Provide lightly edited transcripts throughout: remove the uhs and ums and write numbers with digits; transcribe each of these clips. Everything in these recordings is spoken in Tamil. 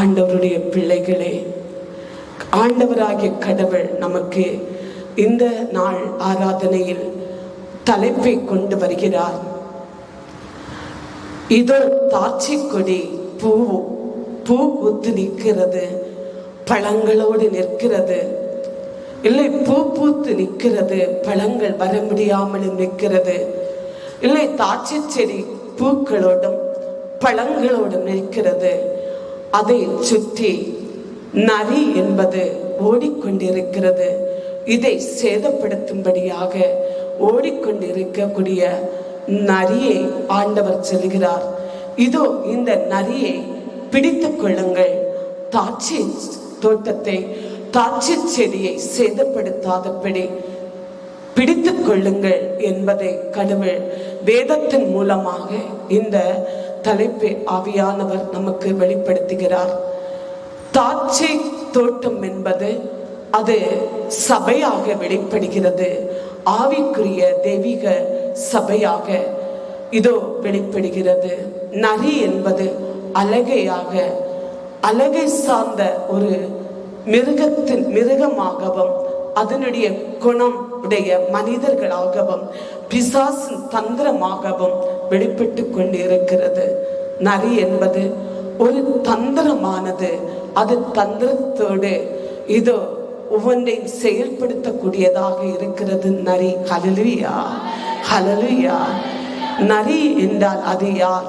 ஆண்டவருடைய பிள்ளைகளே, ஆண்டவராகிய கடவுள் நமக்கு இந்த நாள் ஆராதனையில் தலைப்பை கொண்டு வருகிறார். இதோ தாட்சி கொடி பூ பூத்து நிற்கிறது, பழங்களோடு நிற்கிறது. இல்லை, பூ பூத்து நிற்கிறது, பழங்கள் வர முடியாமலும் நிற்கிறது. இல்லை, தாட்சி செடி பூக்களோடும் பழங்களோடும் நிற்கிறது. அதை சுற்றி நரி என்பது ஓடிக்கொண்டிருக்கிறது. இதை சேதப்படுத்தும்படியாக ஓடிக்கொண்டிருக்கக்கூடிய நரியை ஆண்டவர் சொல்கிறார், இதோ இந்த நரியை பிடித்துக் கொள்ளுங்கள், தாட்சி தோட்டத்தை தாட்சி செடியை சேதப்படுத்தாதபடி பிடித்துக் கொள்ளுங்கள் என்பதை கடவுள் வேதத்தின் மூலமாக இந்த தலைப்பை ஆவியானவர் நமக்கு வெளிப்படுத்துகிறார். தாட்சி தோட்டம் என்பது அது சபையாக வெளிப்படுகிறது, ஆவிக்குரிய தெய்வீக சபையாக இதோ வெளிப்படுகிறது. நரி என்பது அழகை சார்ந்த ஒரு மிருகமாகவும் அதனுடைய குணம் உடைய மனிதர்களாகவும் பிசாசின் தந்திரமாகவும் வெளிப்பட்டு கொண்டிருக்கிறது. நரி என்பது ஒரு தந்திரமானது, அது தந்திரத்தோடு இதோ ஒவ்வொன்றையும் செயல்படுத்தக்கூடியதாக இருக்கிறது நரி. ஹல்லேலூயா, ஹல்லேலூயா. நரி என்றால் அது யார்?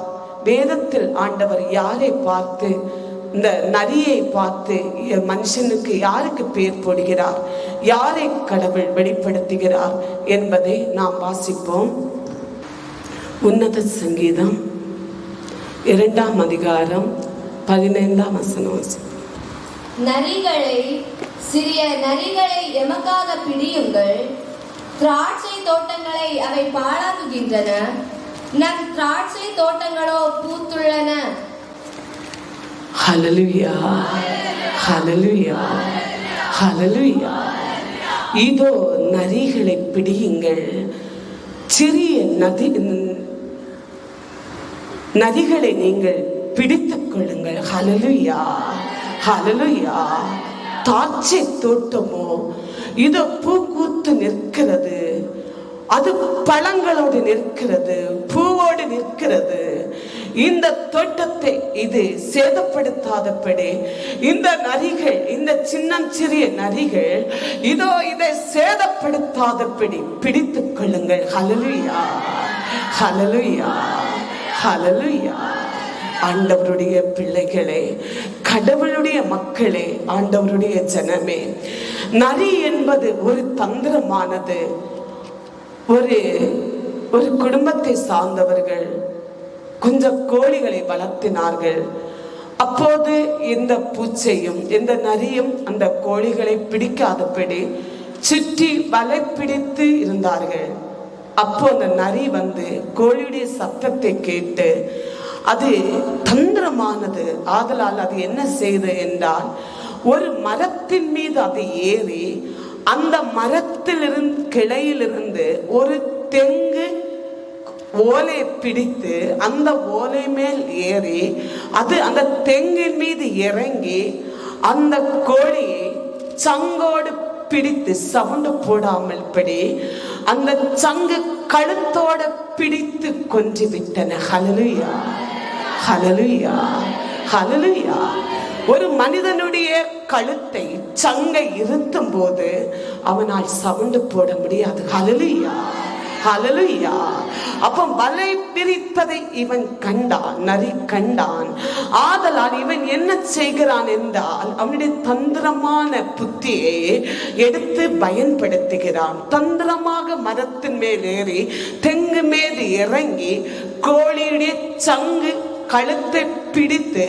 வேதத்தில் ஆண்டவர் யாரை பார்த்து, இந்த நரியை பார்த்து மனுஷனுக்கு யாருக்கு பேர் போடுகிறார், யாரை கடவுள் வெளிப்படுத்துகிறார் என்பதை நாம் வாசிப்போம். உன்னத சங்கீதம் 2ஆம் அதிகாரம் 15ஆம் வசனம். சிறிய நரிகளை எமக்காக பிடியுங்கள், திராட்சை தோட்டங்களை அவை பாழாக்குகின்றன, நம் திராட்சை தோட்டங்களோ பூத்துள்ளன. ஹல்லேலூயா, ஹல்லேலூயா, ஹல்லேலூயா. இதோ நரிகளை பிடியுங்கள், சிறிய நரிகளை நீங்கள் பிடித்துக் கொள்ளுங்கள். ஹல்லேலூயா, ஹல்லேலூயா. தாட்சி தோட்டமோ இதோ பூக்கூத்து நிற்கிறது, அது பழங்களோடு நிற்கிறது, பூவோடு நிற்கிறது. இந்த தோட்டத்தை இது சேதப்படுத்தாதபடி இந்த நரிகள், இந்த சிறிய நரிகள் இதோ இதை சேதப்படுத்தாதபடி பிடித்துக் கொள்ளுங்கள். ஹல்லேலூயா, ஹல்லேலூயா, ஹல்லேலூயா. ஆண்டவருடைய பிள்ளைகளே, கடவுளுடைய மக்களே, ஆண்டவருடைய ஜனமே, நரி என்பது ஒரு தந்திரமானது. ஒரு குடும்பத்தை சார்ந்தவர்கள் கொஞ்சம் கோழிகளை வளர்த்தினார்கள். அப்போது இந்த பூச்சையும் இந்த நரியும் அந்த கோழிகளை பிடிக்காதபடி சுற்றி வலை பிடித்து இருந்தார்கள். அப்போ அந்த நரி வந்து கோழியுடைய சத்தத்தை கேட்டு, அது தந்திரமானது ஆதலால் அது என்ன செய்து என்றால், ஒரு மரத்தின் மீது அது ஏறி அந்த மரத்திலிருந்து கிளையிலிருந்து ஒரு தெங்கு ஓலை பிடித்து அந்த ஓலை மேல் ஏறி அது அந்த தெங்கின் மீது இறங்கி அந்த கோழியை சங்கோடு பிடித்து சவுண்டு போடாமல் படி அந்த சங்கு கழுத்தோட பிடித்து கொன்று விட்டன. ஹல்லேலூயா, ஹல்லேலூயா, ஹல்லேலூயா. ஒரு மனிதனுடைய கழுத்தை சங்கை இருத்தும் போது அவனால் சவுண்டு போட முடியாது. ஹல்லேலூயா, ஹல்லேலூயா. அப்போ வலை பிரித்ததை இவன் கண்டான், நரி கண்டான். ஆதலால் இவன் என்ன செய்கிறான் என்றால், அவனுடைய தந்திரமான புத்தியை எடுத்து பயன்படுத்துகிறான். தந்திரமாக மரத்தின் மேல் ஏறி தெங்கு மீது இறங்கி கோழியுடைய சங்கு கழுத்தை பிடித்து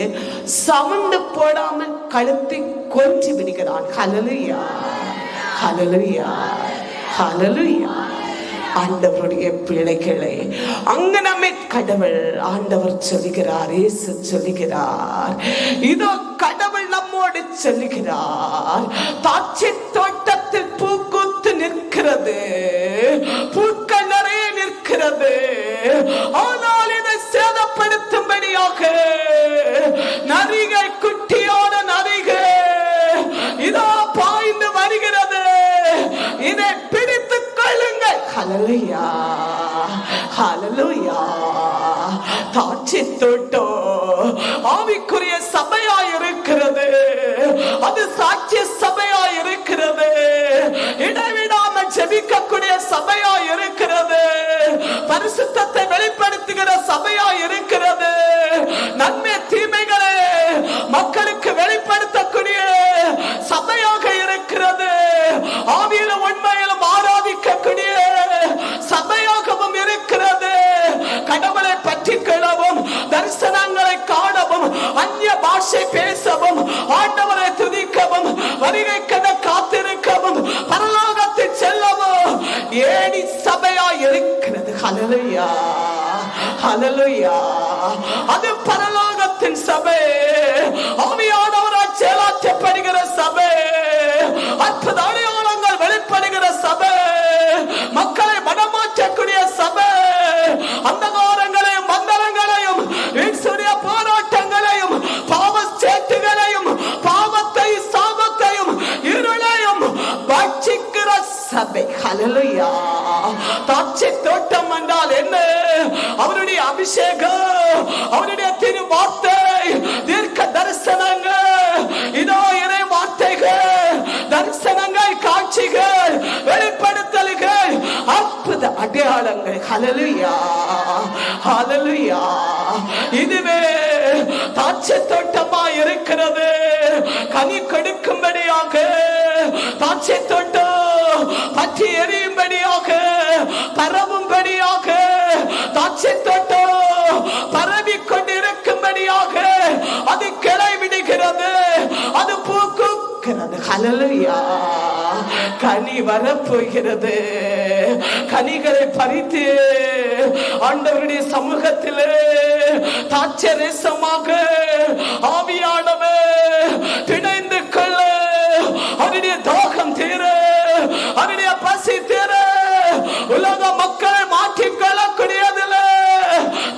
சவுண்டு போடாமல் கழுத்தை கொன்று விடுகிறான். ஹல்லேலூயா, ஹல்லேலூயா, ஹல்லேலூயா. ஆண்டவருடைய பிள்ளைகளே, அங்கு நம்மை கடவுள் ஆண்டவர் சொல்லுகிறார், இயேசு சொல்லுகிறார், இதோ கடவுள் நம்மோடு சொல்லுகிறார், தாட்சி தோட்டத்தில் பூக்கூத்து நிற்கிறது, பூக்கள் நிறைய நிற்கிறது. ஆனால் இதை சேதப்படுத்தும்படியாக நரிகள் குட்டியோ ஹல்லேலூயா ஹல்லேலூயா. தாட்சி தோட்டம் ஆவிக்குரிய சபையாய் இருக்கிறது. அது சாட்சிய சபையாய் இருக்கிறது. இடைவிடாம ஜெபிக்கக்கூடிய சபையாய் இருக்கிறது. பரிசுத்தத்தை வெளிப்படுத்துகிற சபையாய் இருக்கிறது. நன்மை தீமைகளை மக்களுக்கு வெளிப்படுத்தக்கூடிய சபையாக இருக்கிறது. ஆவியில உண்மையிலும் ஆராதிக்கக்கூடிய சபையாகவும் இருக்கிறது. கடவுளை பற்றி கொள்ளவும், தரிசனங்களை காணவும், அந்நிய பாஷை பேசவும், ஆண்டவரை துதிக்கவும், வருகைக்கென காத்திருக்கவும், பரலோகத்தில் செல்லவும் ஏடி சபையா இருக்கிறது. ஹல்லேலூயா ஹல்லேலூயா. அது பரலோகத்தின் சபை. ஆவியானவரால் செயலாற்றப்படுகிற சபை. அற்புத அடையாளங்கள் வெளிப்படுகிற சபை. மக்களை மனமாற்றக்கூடிய சபை. அந்தகாரங்களையும் மந்தரங்களையும் சூரிய போராட்டங்களையும் பாவ சேட்டுகளையும் பாவத்தை சாபத்தையும் இருளையும் பட்சிக்கிற சபை. ஹல்லேலூயா. தாட்சி தோட்டம் என்றால் என்ன? அவருடைய அபிஷேகம், அவருடைய திரு வார்த்தை, தீர்க்க தரிசனங்கள், இதோ இறை வார்த்தைகள், தரிசனங்கள், காட்சிகள், வெளிப்படுத்தல்கள், அற்புத அடையாளங்கள். ஹல்லேலூயா ஹல்லேலூயா. இதுவே தாட்சி தோட்டமா இருக்கிறது. கனி கொடுக்கும்படியாக தாட்சி தோட்டம் பற்றி எரியும்படியாக, பரவும்படியாக, தாட்சி தோட்டம் பரவி கொண்டிருக்கும்படியாக அது கிளை விடுகிறது. அது பூக்குகிறது. ஹல்லேலூயா. கனி வரப்போகிறது. கனிகளை பறித்து ஆண்டவருடைய சமூகத்திலே தாட்சரசமாக ஆவியானவர் பிணைந்து கொள்ள, அவருடைய தாகம் தீர, அவருடைய பசி தீர, உலக மக்களை மாற்றிக் கொள்ளக்கூடியதில்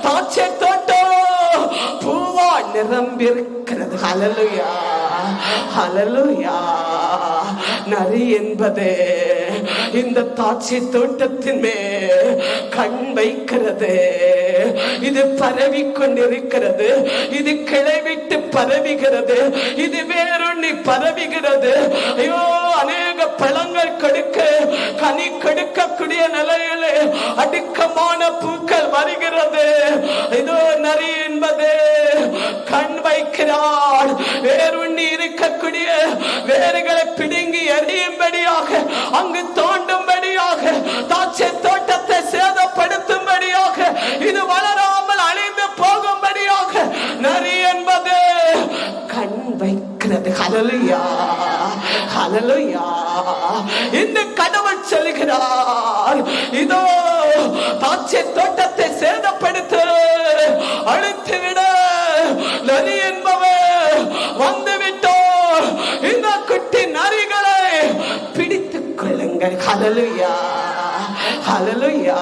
தாட்சி தோட்டம் பூவா நிரம்பியிருக்கிறது. ஹல்லேலூயா ஹல்லேலூயா. நரி என்பது இந்த தாட்சி தோட்டத்தின் மேல் கண் வைக்கிறது. இது பரவி கொண்டிருக்கிறது. இது கிளை விட்டு பரவுகிறது. இது வேறொன்னி பரவுகிறது. ஐயோ, அநேக பழங்கள் கொடுக்க, கனி கொடுக்கக்கூடிய நிலையிலே அடுக்கமான பூக்கள் வருகிறது. இதோ நரி என்பது கண் வைக்கிறாள். வேறொன்னி இருக்கக்கூடிய வேறுகளை பிடுங்கி எறியும்படியாக, அங்கு தோண்டும்படியாக, தாட்சி தோட்டத்தை சேதப்படுத்தும்படியாக, இது வளராமல் அழிந்து போகும்படியாக நரி என்பது கண் வைக்கிறது. ஹல்லேலூயா ஹல்லேலூயா. இந்த கடவுள் சொல்கிறார், இதோ தாட்சி தோட்டத்தை சேதப்படுத்த, அழித்துவிட நரி என்பவர் வந்துவிட்டோ. இந்த குட்டி நரிகளை பிடித்துக் கொள்ளுங்கள். ஹல்லேலூயா ஹல்லேலூயா.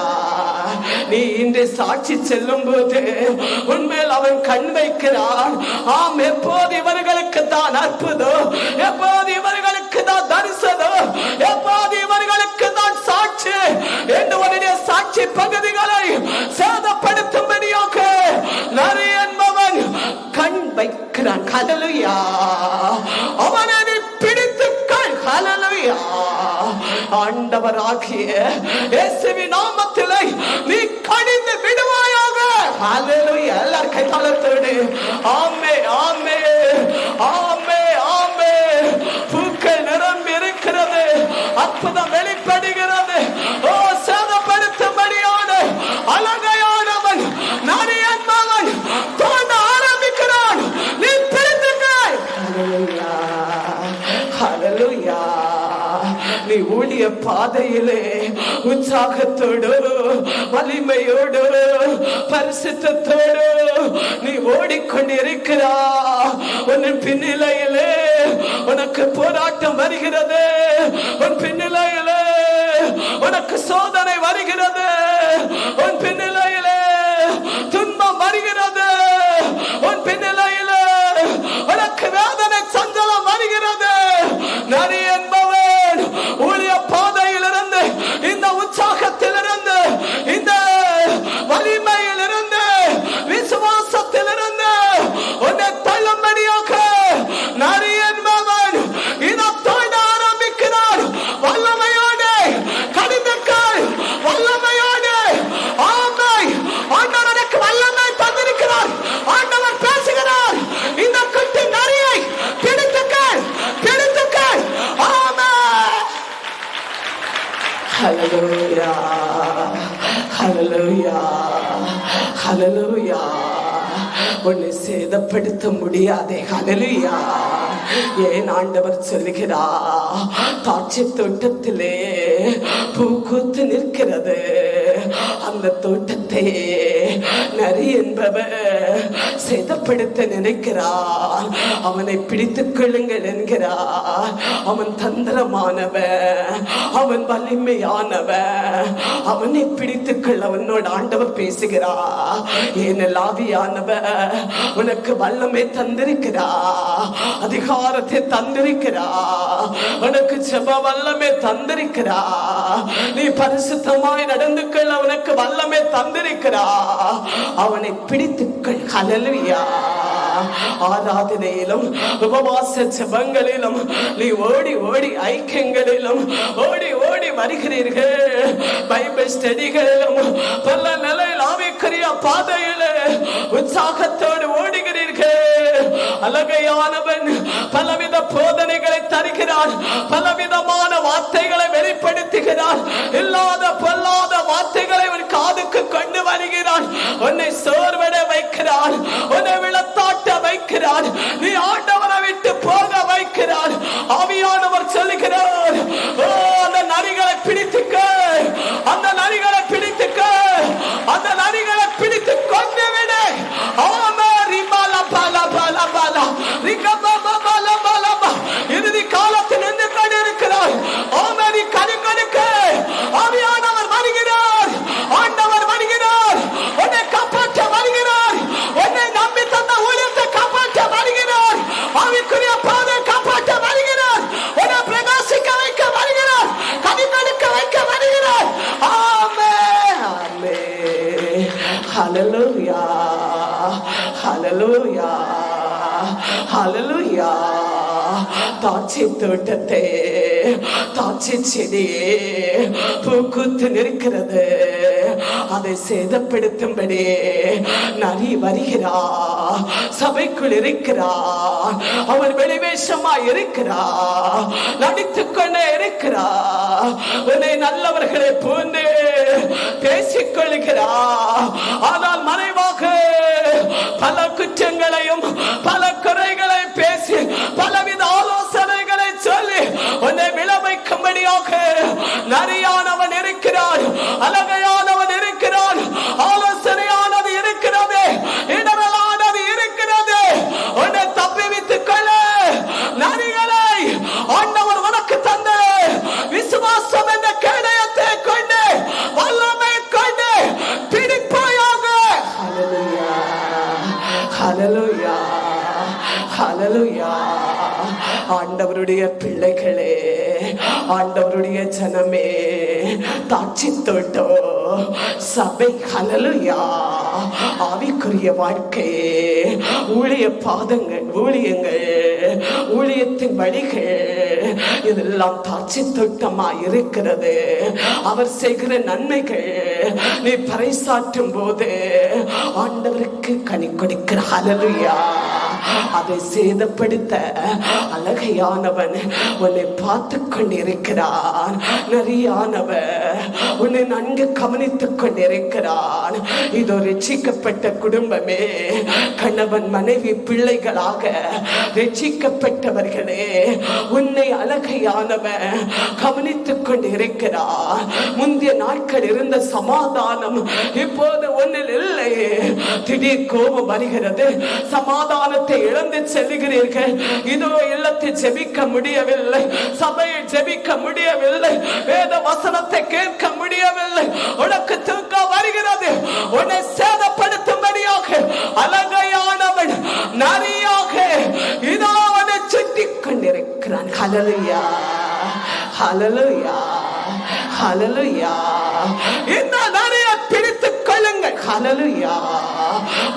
நீ இன்று சாட்சி செல்லும் போது உண்மையில் அவன் கண் வைக்கிறான். ஆம், எப்போது இவர்களுக்கு தான் அற்புதம், எப்போது இவர்களுக்கு தான் தரிசனம், எப்போது இவர்களுக்கு தான் சாட்சி என்று உன்னுடைய சாட்சி பகுதிகளை சேதப்படுத்தும்படியாக நரி என்பவன் கண் வைக்கிறான். ஹல்லேலூயா. அவனை பிடித்துக்கள். ஹல்லேலூயா. ஆண்டவராகிய இயேசுவின் நாமத்திலே நீ கடிந்து விடுவாயாக. ஹல்லேலூயா. எல்லாரும் கைத்தாளத்தோடு ஆமே ஆமே ஆமே ஆமே. பூக்கள் நிரம்பி இருக்கிறது. அற்புதம் வெளிப்படுகிறது. ஓ, சேதப்படுத்தும்படியான அழகையானவன் நரி என்பவன் தோண்ட ஆரம்பிக்கிறான். நீ பிடித்துக்கள். ஹல்லேலூயா ஹல்லேலூயா. நீ ஊழிய பாதையிலே உற்சாகத்தோடு, வலிமையோடு, பரிசுத்தத்தோடு நீ ஓடிக்கொண்டிருக்கிறா. உன் பின்னிலையிலே உனக்கு போராட்டம் வருகிறது. உன் பின்னிலையிலே உனக்கு சோதனை வருகிறது. உன் பின்னிலையிலே துன்பம் வருகிறது. உன் பின்னிலையிலே உனக்கு வேதனை சஞ்சலம் வருகிறது. நரி என்பவன் ஊழிய பாதையிலிருந்து, இந்த உற்சாகத்திலிருந்து ஹல்லேலூயா, ஹல்லேலூயா, ஹல்லேலூயா. உன்னை சேதப்படுத்த முடியாதே. ஹல்லேலூயா. ஏன் ஆண்டவர் சொல்லுகிறார், தாட்சி தோட்டத்திலே பூக்கூத்து நிற்கிறது, அந்த தோட்டத்தை நரி என்பவர் சேதப்படுத்த நினைக்கிறார். அவனை பிடித்துக் கொள்ளுங்கள் என்கிறார். அவன் தந்திரமானவன், அவன் வலிமையானவன், அவனை பிடித்துக் கொள்ள அவனோட ஆண்டவர் பேசுகிறார். ஏனெல் ஆவியானவர் உனக்கு வல்லமை தந்திருக்கிறார், அதிகாரத்தை தந்திருக்கிறார், உனக்கு ஜெப வல்லமை தந்திருக்கிறார். நீ பரிசுத்தமாய் நடந்து கொள்ள உனக்கு வல்லமை தந்திருக்கிறார். அவனை பிடித்துக்கள். ஹல்லேலூயா. ஆராதனையிலும் உபவாச ஜெபங்களிலும் நீ ஓடி ஓடி ஐக்கியங்களிலும் ஓடி ஓடி வருகிறீர்கள். பைபிள் ஸ்டடிகளிலும் பல நிலையில் ஆவிக்குரிய பாதையிலே உற்சாகத்தோடு ஓடுகிறீர்கள். அழகையானவன் பலவித போதனைகளை தருகிறார், பலவிதமான வார்த்தைகளை வெளிப்படுத்துகிறார், இல்லாத பொல்லாத வார்த்தைகளை உன் காதுக்கு கொண்டு வருகிறான். உன்னை சோர்வட வைக்கிறான், உன்னை விழத்தாட்ட வைக்கிறான், நீ ஆண்டவரை விட்டு போக வைக்கிறான். ஆவியானவர் சொல்லுகிறார், அந்த நரிகளை பிடித்துக்க, அந்த நரிகளை பிடித்துக்க, அந்த நரிகளை பிடித்து கொண்டு விடு. இறுதி காலத்தில் நின்று கொண்டிருக்கிறார். ஆமென். கனி கொடுக்க ஆவியானவர் வருகிறார், ஆண்டவர் வருகிறார், உன்னை காப்பாற்ற வருகிறார், உன்னை நம்பி தந்த ஊழியத்தை காப்பாற்ற வருகிறார், ஆவிக்குரிய பாதை காப்பாற்ற வருகிறார், உன்னை பிரகாசிக்க வைக்க வருகிறார், கனி கொடுக்க வைக்க வருகிறார். ஆமென், ஆமென். ஹல்லேலூயா, ஹல்லேலூயா, ஹல்லேலூயா. தாட்சி தோட்டத்தை, தாட்சி செடியே பூக்குத்து நிற்கிறது, அதை சேதப்படுத்தும்படி நரி வருகிறார், சபைக்குள் இருக்கிறார், அவன் வெளிவேஷமா இருக்கிறார், நடித்துக் கொண்டே இருக்கிறார், உன்னை நல்லவர்களை போன்று பேசிக் கொள்கிறார். ஆனால் மறைவாக பல குற்றங்களையும் பல குறைகளை பேசி பலவித ஆலோசனைகளை சொல்லி உன்னை விளவைக்கும்படியாக நரியானவன் இருக்கிறான், அழகையானவன் இருக்கிறான், ஆலோசனையானது இருக்கிறது, இடரலானது இருக்கிறது. உன்னை தப்பிவித்துக் கொள்ள நரிகளை ஆண்டவர் உனக்கு தந்த விசுவாசம் என்ற கேடயத்தை கொண்டு வல்லமை கொண்டு பிடிப்பாயாக. ஹல்லேலூயா, ஹல்லேலூயா. ஆண்டவருடைய பிள்ளைகளே, ஆண்டவருடைய ஜனமே, தாட்சி தோட்டம் சபை. ஹல்லேலூயா. ஆவிக்குரிய வாழ்க்கை, ஊழிய பாதங்கள், ஊழியங்கள், ஊழியத்தின் வழிகள், இதெல்லாம் தாட்சி தோட்டமா இருக்கிறது. அவர் செய்கிற நன்மைகள் நீ பறைசாற்றும் போது ஆண்டவருக்கு கனி கொடுக்கிற. ஹல்லேலூயா. அதை சேதப்படுத்த அழகையானவன் உன்னை பார்த்து கொண்டிருக்கிறான், நரியானவன் உன்னை நன்கு கவனித்துக் கொண்டிருக்கிறான். இதோ ரட்சிக்கப்பட்ட குடும்பமே, கணவன் மனைவி பிள்ளைகளாக ரட்சிக்கப்பட்டவர்களே, உன்னை அழகையானவன் கவனித்துக் கொண்டிருக்கிறான். முந்தைய நாட்கள் இருந்த சமாதானம் இப்போது ஒன்னில் இல்லை. திடீர் கோபம் வருகிறது, சமாதானத்தை இழந்து செல்கிறீர்கள். இதோ இல்லத்தை ஜெபிக்க முடியவில்லை, சபையை ஜெபிக்க முடியவில்லை, வேத வசனத்தை கேட்க முடியவில்லை, உனக்கு தூக்கம் வருகிறது. உன்னை சேதப்படுத்தும்படியாக அழகையானவன் நரியாக இதோ அவனை சுற்றிக் கொண்டிருக்கிறான். ஹல்லேலூயா, ஹல்லேலூயா, ஹல்லேலூயா. இந்த நரியை பிடித்துக் கொள்ளுங்கள். ஹல்லேலூயா.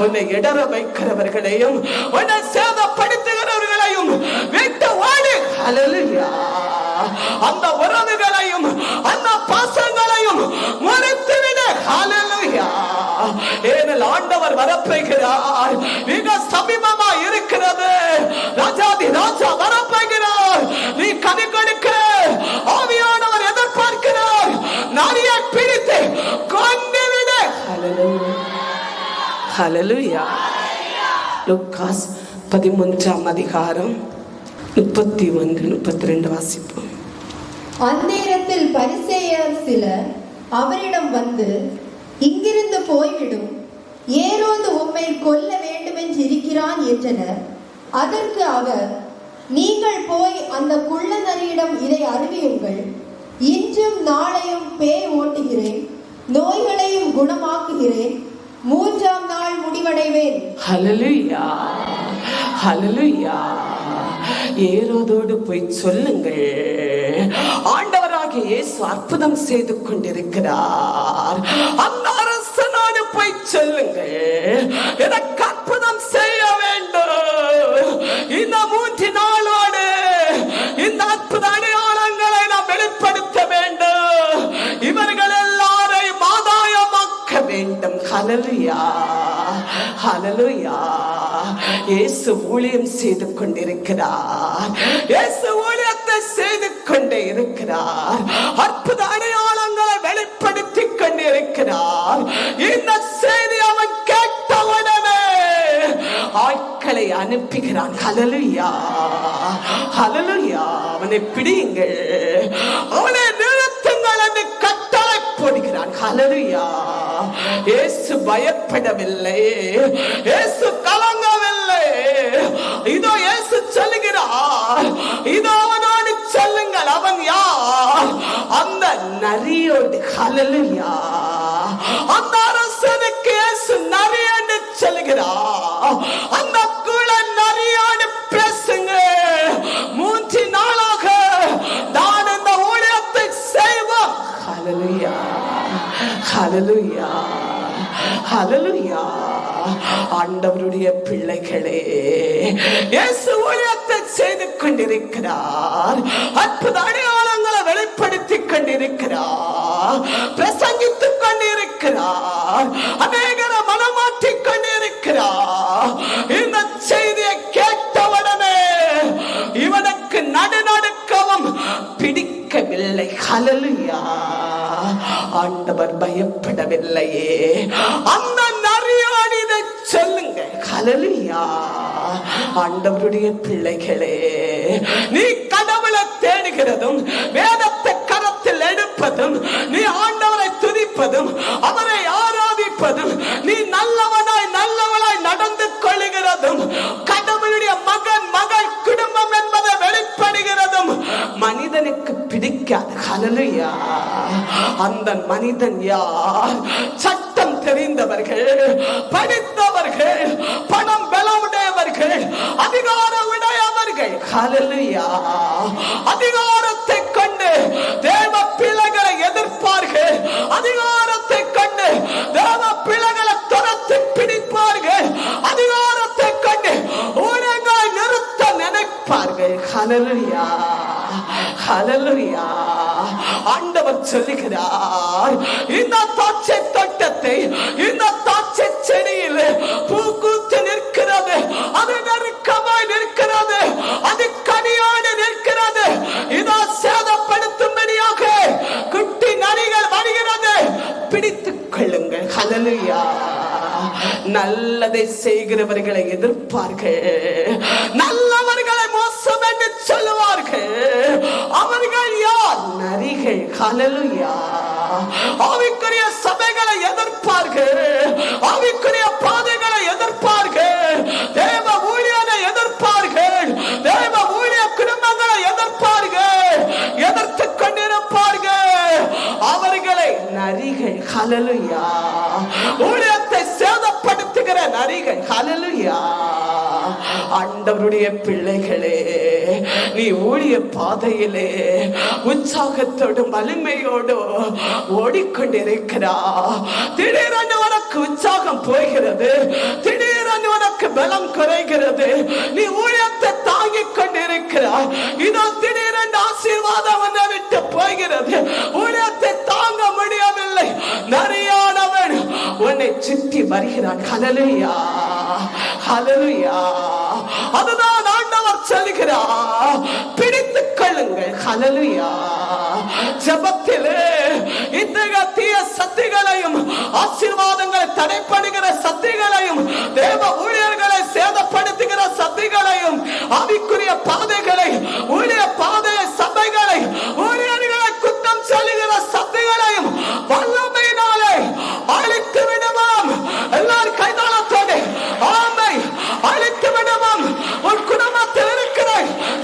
உன்னை இடற வைக்கிறவர்களையும் உன்னை சேதப்படுத்துகிறவர்களையும் விட்டு ஓடு. ஹல்லேலூயா. அந்த உறவுகளையும் அந்த பாசங்களையும் முறித்துவிடு. ஹல்லேலூயா. ஏனெனில் ஆண்டவர் வரப்போகிறார், மிக சமீபமா இருக்கிறது. ராஜாதி ராஜா வரப்போகிறார். நீ கனி கொடுக்க ஆவியானவர் எதிர்பார்க்கிறார். ஹல்லேலூயா. லூக்காஸ் 13ஆம் அதிகாரம் 31-32 வாசிப்போம். அந்நேரத்தில் பரிசேயர் சிலர் அவரிடம் வந்து, இங்கிருந்து போய்விடும், ஏரோது உம்மை கொல்ல வேண்டுமென்றிருக்கிறான் என்றனர். அதற்கு அவர், நீங்கள் போய் அந்த குள்ள நரியிடம் இதை அறிவியுங்கள், இன்றும் நாளையும் பேய் ஓட்டுகிறேன், நோய்களையும் குணமாக்குகிறேன், 3ஆம் நாள் முடிவடைவேன். ஹல்லேலூயா, ஹல்லேலூயா. ஏரோதோடு போய் சொல்லுங்கள், ஆண்டவராகிய இயேசு அற்புதம் செய்து கொண்டிருக்கிறார். அந்த அரசனோடு போய் சொல்லுங்கள், எனக்கு அற்புதம் செய்ய வேண்டும். இந்த 3 நாளோடு இந்த அற்புத அடையாளங்களை நாம் வெளிப்படுத்த வேண்டும். இவர்கள் எல்லாரையும் ஆதாயமாக்க வேண்டும். ஹல்லேலூயா, ஹல்லேலூயா. இயேசு ஊழியம் செய்து கொண்டிருக்கிறார். இயேசு ஊழியத்தை செய்து கொண்டே இருக்கிறார். அற்புத அடையாளங்களை வெளிப்படுத்தி கொண்டிருக்கிறார். இந்த செய்தி அவன் கேட்டவுடனே ஆட்களை அனுப்புகிறான். ஹல்லேலூயா, ஹல்லேலூயா. அவனை பிடியுங்கள், அவனை நிறுத்துங்கள் என்று கட்டளை போடுகிறான். ஹல்லேலூயா. இயேசு பயப்படவில்லை, இயேசு கலங்கவில்லை. இதோ இயேசு சொல்லுகிறார், இதோ அவனோடு சொல்லுங்கள். அவன் யார்? அந்த நரியோடு. ஹல்லேலூயா. அந்த அரசனுக்கு இயேசு நரி என்று சொல்லுகிறார். அந்த குள்ள நரியோடு பேசுங்க. 3 நாளாக நான் இந்த ஊழியத்தை செய்வோம். ஹல்லேலூயா, ஹல்லேலூயா, ஹல்லேலூயா. ஆண்டவருடைய பிள்ளைகளே, இயேசு ஊழியத்தை செய்து கொண்டிருக்கிறார். அற்புத அடையாளங்களை வெளிப்படுத்திக் கொண்டிருக்கிறார், பிரசங்கித்துக் கொண்டிருக்கிறார், அநேகரை மனமாற்றிக் கொண்டிருக்கிறார். இந்த செய்தியை கேட்டவுடனே இவனுக்கு நடுநடுக்கவும் பிடிக்கவில்லை. ஹல்லேலூயா. ஆண்டவர் பயப்படவில்லையே. அந்த நரியோடு இதை சொல்லுங்க. ஹல்லேலூயா. ஆண்டவருடைய பிள்ளைகளே, நீ கடவுளை தேடுகிறதும், வேதத்தை கரத்தில் எடுப்பதும், நீ ஆண்டவரை துதிப்பதும், அவரை ஆராதிப்பதும், நீ நல்லவனாய் நல்லவனாய் நடந்து கொள்ளுகிறதும், கடவுளுடைய மகன் மகள் குடும்பம் என்பதை வெளிப்படுகிறதும் மனிதனுக்கு பிடிக்காது. ஹல்லேலூயா. அந்த மனிதன் யார்? சட்டம் தெரிந்தவர்கள், படித்தவர்கள், பணம் பலமுடையவர்கள், அதிகார உடையவர்கள். ஹல்லேலூயா. அதிகாரத்தை கொண்டு தேவ பிள்ளைகளை எதிர்ப்பார்கள், அதிகாரத்தை கொண்டு தேவ பிள்ளைகளை துரத்தி பிடிப்பார்கள், அதிகாரத்தை கொண்டு ஊழியங்களை நிறுத்த நினைப்பார்கள். ஹல்லேலூயா, ஹல்லேலூயா. ஆண்டவர் சொல்லுகிறார், இந்த தாட்சை தோட்டத்தை, இந்த தாட்சை செடியில் பூக்கூத்து நிற்கிறது, அது நெருக்கமாய் நிற்கிறது, அது கனியோடு நிற்கிறது. இதோ சேதப்படுத்தும்படியாக குட்டி நரிகள் வருகிறது, பிடித்துக் கொள்ளுங்கள். ஹல்லேலூயா. நல்லதை செய்கிறவர்களை எதிர்ப்பார்கள், நல்லவர்களை மோசம் என்று சொல்லுவார்கள். அவர்கள் யார்? நரிகள். ஹல்லேலூயா. ஆவிக்குரிய சபைகளை எதிர்ப்பார்கள், ஆவிக்குரிய பாதைகளை எதிர்ப்பார்கள், தேவ ஊழியனை எதிர்ப்பார்கள், தேவ ஊழிய குடும்பங்களை எதிர்ப்பார்கள், எதிர்த்து கொண்டிருப்பார்கள். அவர்களை நரிகள். ஹல்லேலூயா. ஊழியத்தை சேதப்படுத்துகிற நரிகள். ஹல்லேலூயா. ஆண்டவருடைய பிள்ளைகளே, நீ ஊழிய பாதையிலே உற்சாகத்தோடு வலிமையோடு ஓடிக்கொண்டிருக்கிறா. திடீரென்று உனக்கு உற்சாகம் போகிறது, திடீரென்று உனக்கு பலம் குறைகிறது. நீ ஊழியத்தை தாங்கிக் கொண்டிருக்கிறாய். இதோ திடீரென்று ஆசீர்வாதம் உன்னை விட்டு போகிறது, ஊழியத்தை தாங்க முடியவில்லை. நரியானவன் உன்னை சுற்றி வருகிறான். ஹல்லேலூயா, ஹல்லேலூயா. அதுதான் ஆண்டவர் சொல்கிறார், பிடித்துக் கொள்ளுங்கள். ஹல்லேலூயா. ஜபத்திலே இத்தகைய தீய சக்திகளையும் ஆசீர்வாதங்களை தடைப்படுகிற சக்திகளையும் தேவ ஊழியர்களை சேதப்படுத்துகிற சக்திகளையும் ஆவிக்குரிய பாதைகளை ஊழிய பாதையை சபைகளை ஊழியர்களை குத்தம் சொல்லுகிற சக்திகளையும் வல்லமையினாலே அழித்து விடுவோம். எல்லாரும் கைதாளத்தோடு ஆமை அழித்து விடுவோம். உன் குடும்பத்தில் இருக்கிற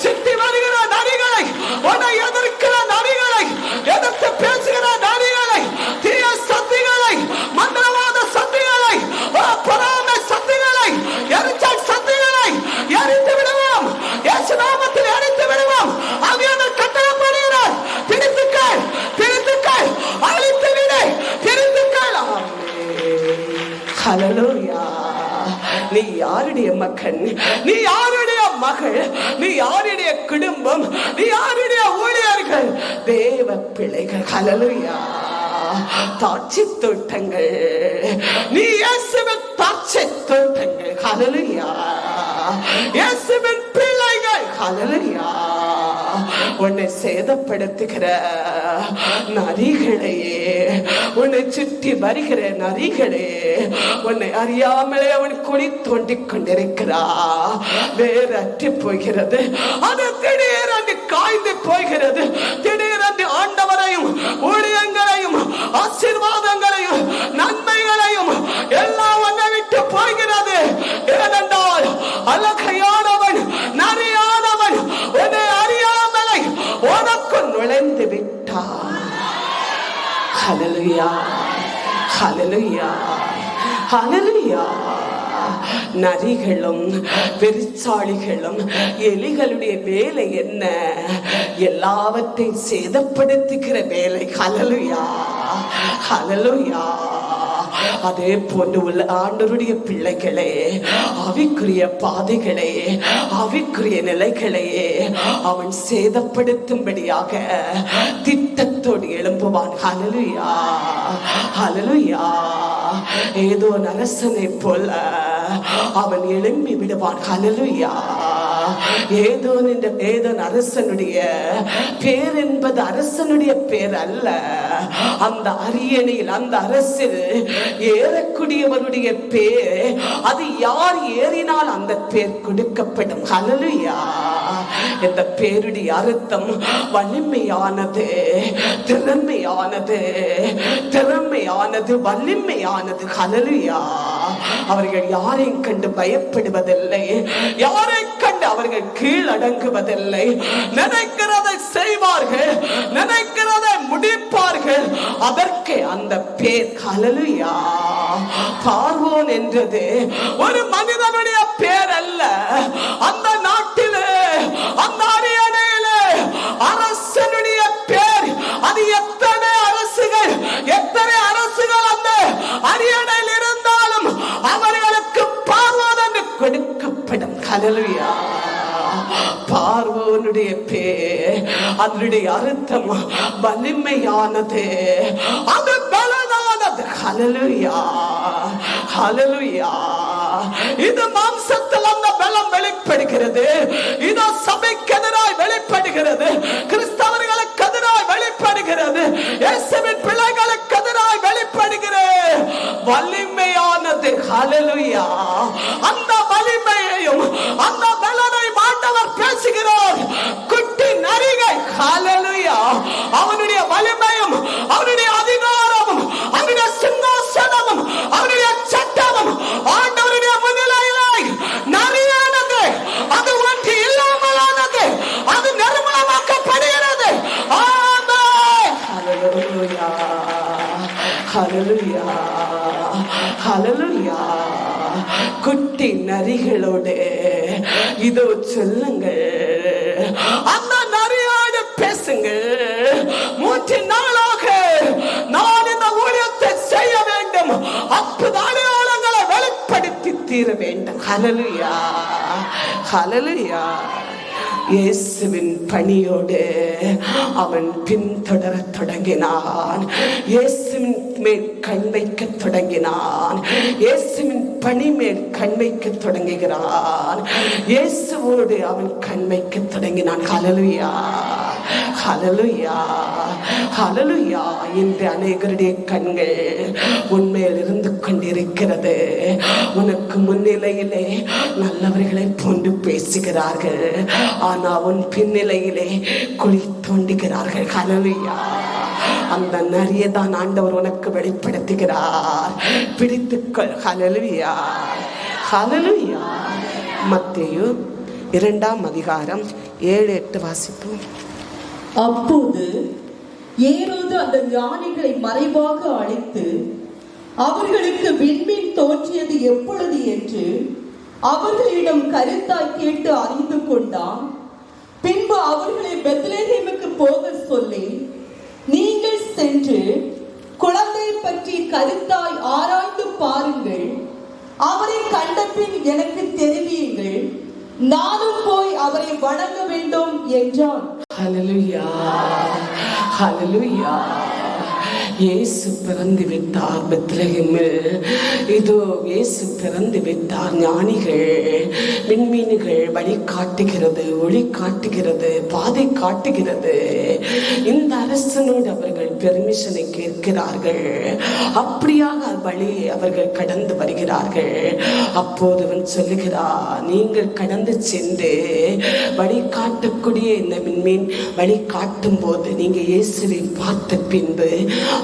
சுற்றி வருகிற நரிகளை, உன்னை எதிர்க்கிற நரிகளை, எதிர்த்து பேசுகிற நரிகளை, தீய சக்திகளை, மந்திரவாத சக்திகளை, பொறாமை சக்திகளை, எரிச்சல் சக்திகளை எரித்து விடுவோம். இயேசு நாமத்தில் எரித்து விடுவோம். ஆவியானவர் கட்டளைப்படுகிறார். பிடித்துக்கள், பிடித்துக்கள், அழித்து விடு, பிடித்துக்கள். ஹல்லேலூயா. நீ யாருடைய மகன், நீ யாருடைய மகள், நீ யாருடைய குடும்பம், நீ யாருடைய ஊழியர்கள், தேவ பிள்ளைகள். ஹல்லேலூயா. தாட்சி தோட்டங்கள், நீ இயேசுவின் தாட்சி தோட்டங்கள். ஹல்லேலூயா. இயேசுவின் பிள்ளைகள். ஹல்லேலூயா. உன்னை சேதப்படுத்துகிற நரிகளையே, உன்னை சுற்றி வருகிற நரிகளே, உன்னை அறியாமலே அவன் குழி தோண்டிக் கொண்டிருக்கிறா. வேற அற்றி போகிறது, அது திடீரென்று காய்ந்து போகிறது. திடீரென்று ஆண்டவரையும் ஊழியங்களையும் ஆசீர்வாதங்களையும் நன்மைகளையும் எல்லாம் உன்னை விட்டு போகிறது. ஏனென்றால் அழகையானவன் நரியானவன் உன்னை அறியாமலை உனக்கு நுழைந்து விட்டான். ஹல்லேலூயா, ஹல்லேலூயா, ஹல்லேலூயா. நரிகளும் பெருச்சாளிகளும் எலிகளுடைய வேலை என்ன? எல்லாவற்றையும் சேதப்படுத்துகிற வேலை. ஹல்லேலூயா, ஹல்லேலூயா. அதே போன்று உள்ள ஆண்டவருடைய பிள்ளைகளே, ஆவிக்குரிய பாதைகளே, ஆவிக்குரிய நிலைகளே அவன் சேதப்படுத்தும்படியாக திட்டத்தோடு எழும்புவான். ஹல்லேலூயா, ஹல்லேலூயா. ஏதோ அரசனை போல அவன் எழும்பி விடுவான். ஹல்லேலூயா. ஏதோ அரசனுடைய பேர் என்பது அரசனுடைய பேர் அல்ல. அந்த அரியணையில் அந்த அரசில் ஏறக்கூடியவனுடைய பேர், அது யார் ஏறினால் அந்த பேர் கொடுக்கப்படும். ஹல்லேலூயா. இந்த பேருடைய அர்த்தம் வலிமையானது, திறமையானது, திறமையானது, வலிமையானது. ஹல்லேலூயா. அவர்கள் யாரையும் கண்டு பயப்படுவதில்லை, யாரை கண்டு அவர்கள் கீழடங்குவதில்லை. நினைக்கிறதை செய்வார்கள், நினைக்கிறதை முடிப்பார்கள். அதற்கு அந்த பேர். ஹல்லேலூயா. பார்வோன் என்றது ஒரு மனிதனுடைய பேர் அல்ல. அந்த நாட்டிலே, அந்த அரியணையிலே அரசனுடைய பேர். அது எத்தனை அரசுகள், எத்தனை அரசுகள் அந்த அரியணையில் இருந்தாலும் அவர்களுக்கு பார்வோன் என்று கொடுக்கப்படும். ஹல்லேலூயா. பார்வோனுடைய பேர், அதனுடைய அர்த்தம் வலிமையானது, அது பலனானது. ஹல்லேலூயா, ஹல்லேலூயா. இது மாம்சத்தில் அந்த பலம் வெளிப்படுகிறது. இதோ சபைக்கு எதிராய் வெளிப்படுகிறது, கிறிஸ்தவர்களுக்கு எதிராய் வெளிப்படுகிறது, இயேசுவின் பிள்ளைகளுக்கு எதிராய் வெளிப்படுகிறது. வலிமையானது. ஹல்லேலூயா. அந்த வலிமையையும் அந்த பலனை ஆண்டவர் பேசுகிறார். குட்டி நரிகள். ஹல்லேலூயா. அவனுடைய வலிமையும் அவனுடைய அதிகாரமும் அவனுடைய சிங்காசனமும் அவனுடைய சட்டமும் ஆண்டவருடைய முன்னிலையிலே நரியானது, அது ஒன்று இல்லாமலானது, அது நிர்மூலமாக்கப்படுகிறது. ஆமென். ஹல்லேலூயா, ஹல்லேலூயா, ஹல்லேலூயா. குட்டி நரிகளோடு இதோ சொல்லுங்கள், அந்த நரியோடு பேசுங்கள். 3 நாளாக நான் இந்த ஊழியத்தை செய்ய வேண்டும், அற்புத அடையாளங்களை வெளிப்படுத்தி தீர வேண்டும். ஹல்லேலூயா, ஹல்லேலூயா. இயேசுவின் பணியோடு அவன் பின்தொடர தொடங்கினான். இயேசுவின் மேல் கண் வைக்க தொடங்கினான். இயேசுவின் பணி மேல் கண் வைக்க தொடங்குகிறான். இயேசுவோடு அவன் கண் வைக்க தொடங்கினான். ஹல்லேலூயா. ஹல்லேலூயா, ஹல்லேலூயா. இன்று அநேகருடைய கண்கள் உன்மேல் இருந்து கொண்டிருக்கிறது. உனக்கு முன்னிலையிலே நல்லவர்களை போன்று பேசுகிறார்கள், ஆனா உன் பின்னிலையிலே குழி தோண்டுகிறார்கள். ஹல்லேலூயா. அந்த நரியை தான் ஆண்டவர் உனக்கு வெளிப்படுத்துகிறார். பிடித்துக்கொள். ஹல்லேலூயா, ஹல்லேலூயா. மத்தேயு 2ஆம் அதிகாரம் 7-8 வாசிப்போம். அப்போது ஏரோது அந்த ஞானிகளை மறைவாக அழைத்து அவர்களுக்கு விண்மீன் தோன்றியது எப்பொழுது என்று அவர்களிடம் கருத்தாய் கேட்டு அறிந்து கொண்டான். பின்பு அவர்களை பெத்லகேமுக்கு போக சொல்லி, நீங்கள் சென்று குழந்தை பற்றி கருத்தாய் ஆராய்ந்து பாருங்கள், அவரை கண்டபின் எனக்கு தெரிவியுங்கள், நானும் போய் அவரை வணங்க வேண்டும் என்றான். ஹல்லேலூயா, ஹல்லேலூயா. இயேசு பிறந்து விட்டார் பெத்லகேமில். இதோ இயேசு பிறந்து விட்டார். ஞானிகள் விண்மீன்கள் வழி காட்டுகிறது, ஒளி காட்டுகிறது, பாதை காட்டுகிறது. இந்த அரசனோடு அவர்கள் பெர்மிஷனை கேட்கிறார்கள். அப்படியாக வழியை அவர்கள் கடந்து வருகிறார்கள். அப்போது அவன் சொல்லுகிறார், நீங்கள் கடந்து சென்று வழி காட்டக்கூடிய இந்த விண்மீன் வழி காட்டும் போது நீங்க இயேசுவை பார்த்த பின்பு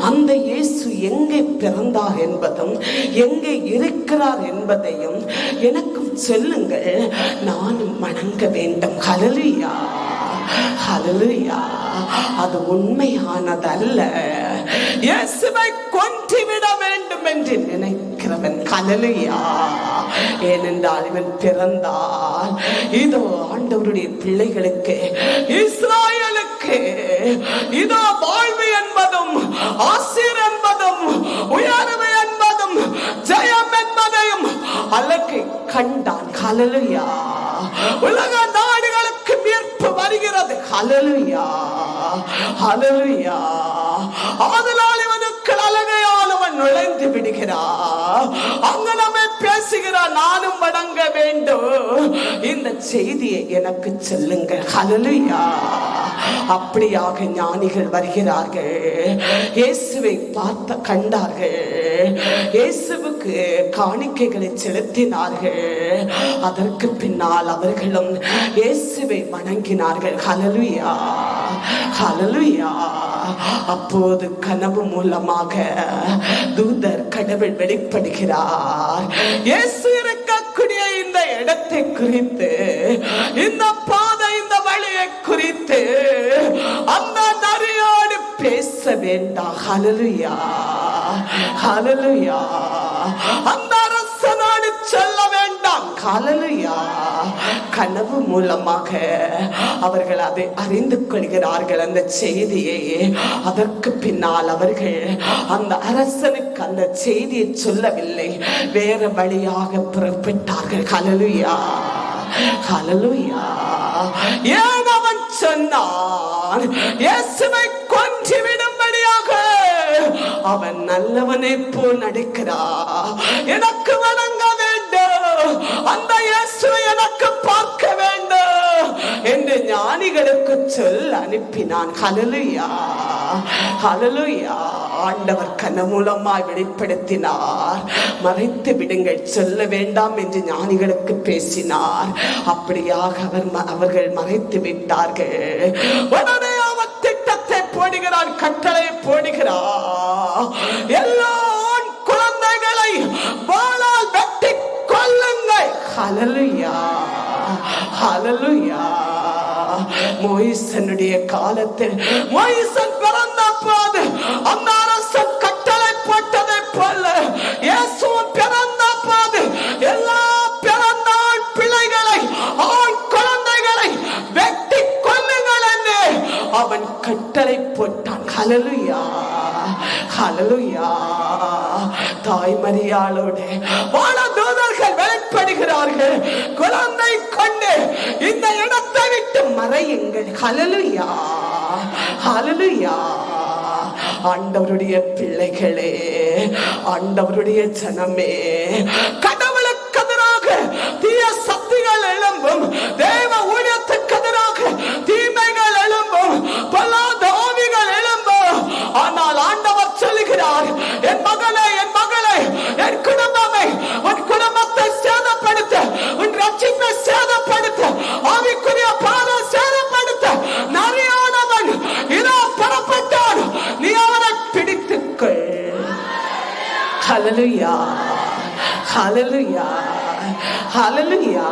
அந்த இயேசு எங்கே பிறந்தார் என்பதும் எங்கே இருக்கிறார் என்பதையும் எனக்கும் சொல்லுங்கள், நானும் வணங்க வேண்டும். ஹல்லேலூயா, ஹல்லேலூயா. அது உண்மையானதல்ல. இயேசுவை கொன்றுவிட வேண்டும் என்று நினைக்கிறவன் ஹல்லேலூயா. ஏனென்றால் இவன் பிறந்தால் இதோ ஆண்டவருடைய பிள்ளைகளுக்கு, இஸ்ராயலுக்கு இதோ வாழ்வு என்பதும் ஆசீர் என்பதும் உயர்வு என்பதும் ஜெயம் என்பதையும் அழகை கண்டான். ஹல்லேலூயா. உலக நாடுகளுக்கு மீட்பு வருகிறது. ஹல்லேலூயா, ஹல்லேலூயா. அதனால் இவனுக்கு அழகையானவன் நுழைந்து விடுகிறார். அங்கனமே பேசுகிறார், நானும் வணங்க வேண்டும். இந்த செய்தியை எனக்கு சொல்லுங்கள். ஹல்லேலூயா. அப்படியாக ஞானிகள் வருகிறார்கள். இயேசுவை பார்த்த கண்டார்கள். இயேசுவுக்கு காணிக்கைகளை செலுத்தினார்கள். அதற்கு பின்னால் அவர்களும் இயேசுவை வணங்கினார்கள். ஹல்லேலூயா, ஹல்லேலூயா. அப்போது கனவு மூலமாக தூதர் கடவுள் வெளிப்படுகிறார். இயேசு இருக்கக்கூடிய இந்த இடத்தை குறித்து, இந்த பாதை, இந்த வழியை குறித்து அந்த நரியோடு பேச வேண்டாம். ஹல்லேலூயா, ஹல்லேலூயா. அந்த அரசனோடு சொல்ல வேண்டாம். ஹல்லேலூயா. கனவு மூலமாக அவர்கள் அதை அறிந்து கொள்கிறார்கள், அந்த செய்தியை. அதற்கு பின்னால் அவர்கள் அந்த அரசனுக்கு அந்த செய்தியை சொல்லவில்லை, வேற வழியாக புறப்பட்டார்கள். ஹல்லேலூயா, ஹல்லேலூயா. ஏன் அவன் சொன்னான்? இயேசுவை கொன்று விடும்படியாக. அவன் நல்லவனை போல் நடிக்கிறான். எனக்கு வணங்க வேண்டும், அந்த இயேசுவை எனக்கு பார்க்க வேண்டும் என்று ஞானிகளுக்கு சொல் அனுப்பினான். ஹல்லேலூயா, ஹல்லேலூயா. ஆண்டவர் கனமூலமாய் வெளிப்படுத்தினார். மறைத்து விடுங்கள், சொல்ல வேண்டாம் என்று ஞானிகளுக்கு பேசினார். அப்படியாக அவர்கள் மறைத்து விட்டார்கள். உடனே அவர் திட்டத்தை போடுகிறார், கட்டளை போடுகிறார். எல்லா குழந்தைகளை வாளால் வெட்டி கொல்லுங்கள். ஹல்லேலூயா, ஹல்லேலூயா. மோயிசனுடைய காலத்தில் மோயிசன் பிறந்த போது அந்த அரசன் கட்டளை போட்டதை போல இயேசுவும் பிறந்த போது எல்லா பிறந்த ஆண் பிள்ளைகளை, ஆண் குழந்தைகளை வெட்டி கொல்லுங்கள் என்று அவன் கட்டளை போட்டான். ஹல்லேலூயா, ஹல்லேலூயா. தாய் மரியாளோடு வானதூதர்கள் வெளிப்படுகிறார்கள். குழந்தை கொண்டு இந்த இடத்தை விட்டு மறையுங்கள். ஹல்லேலூயா, ஹல்லேலூயா. ஆண்டவருடைய பிள்ளைகளே, ஆண்டவருடைய ஜனமே, கடவுளுக்கு எதிராக தீய சக்திகள் எழும்பும், தேவ ஊழியத்துக்கு எதிராக தீமைகள் எழும்பும். ஹல்லேலூயா, ஹல்லேலூயா, ஹல்லேலூயா.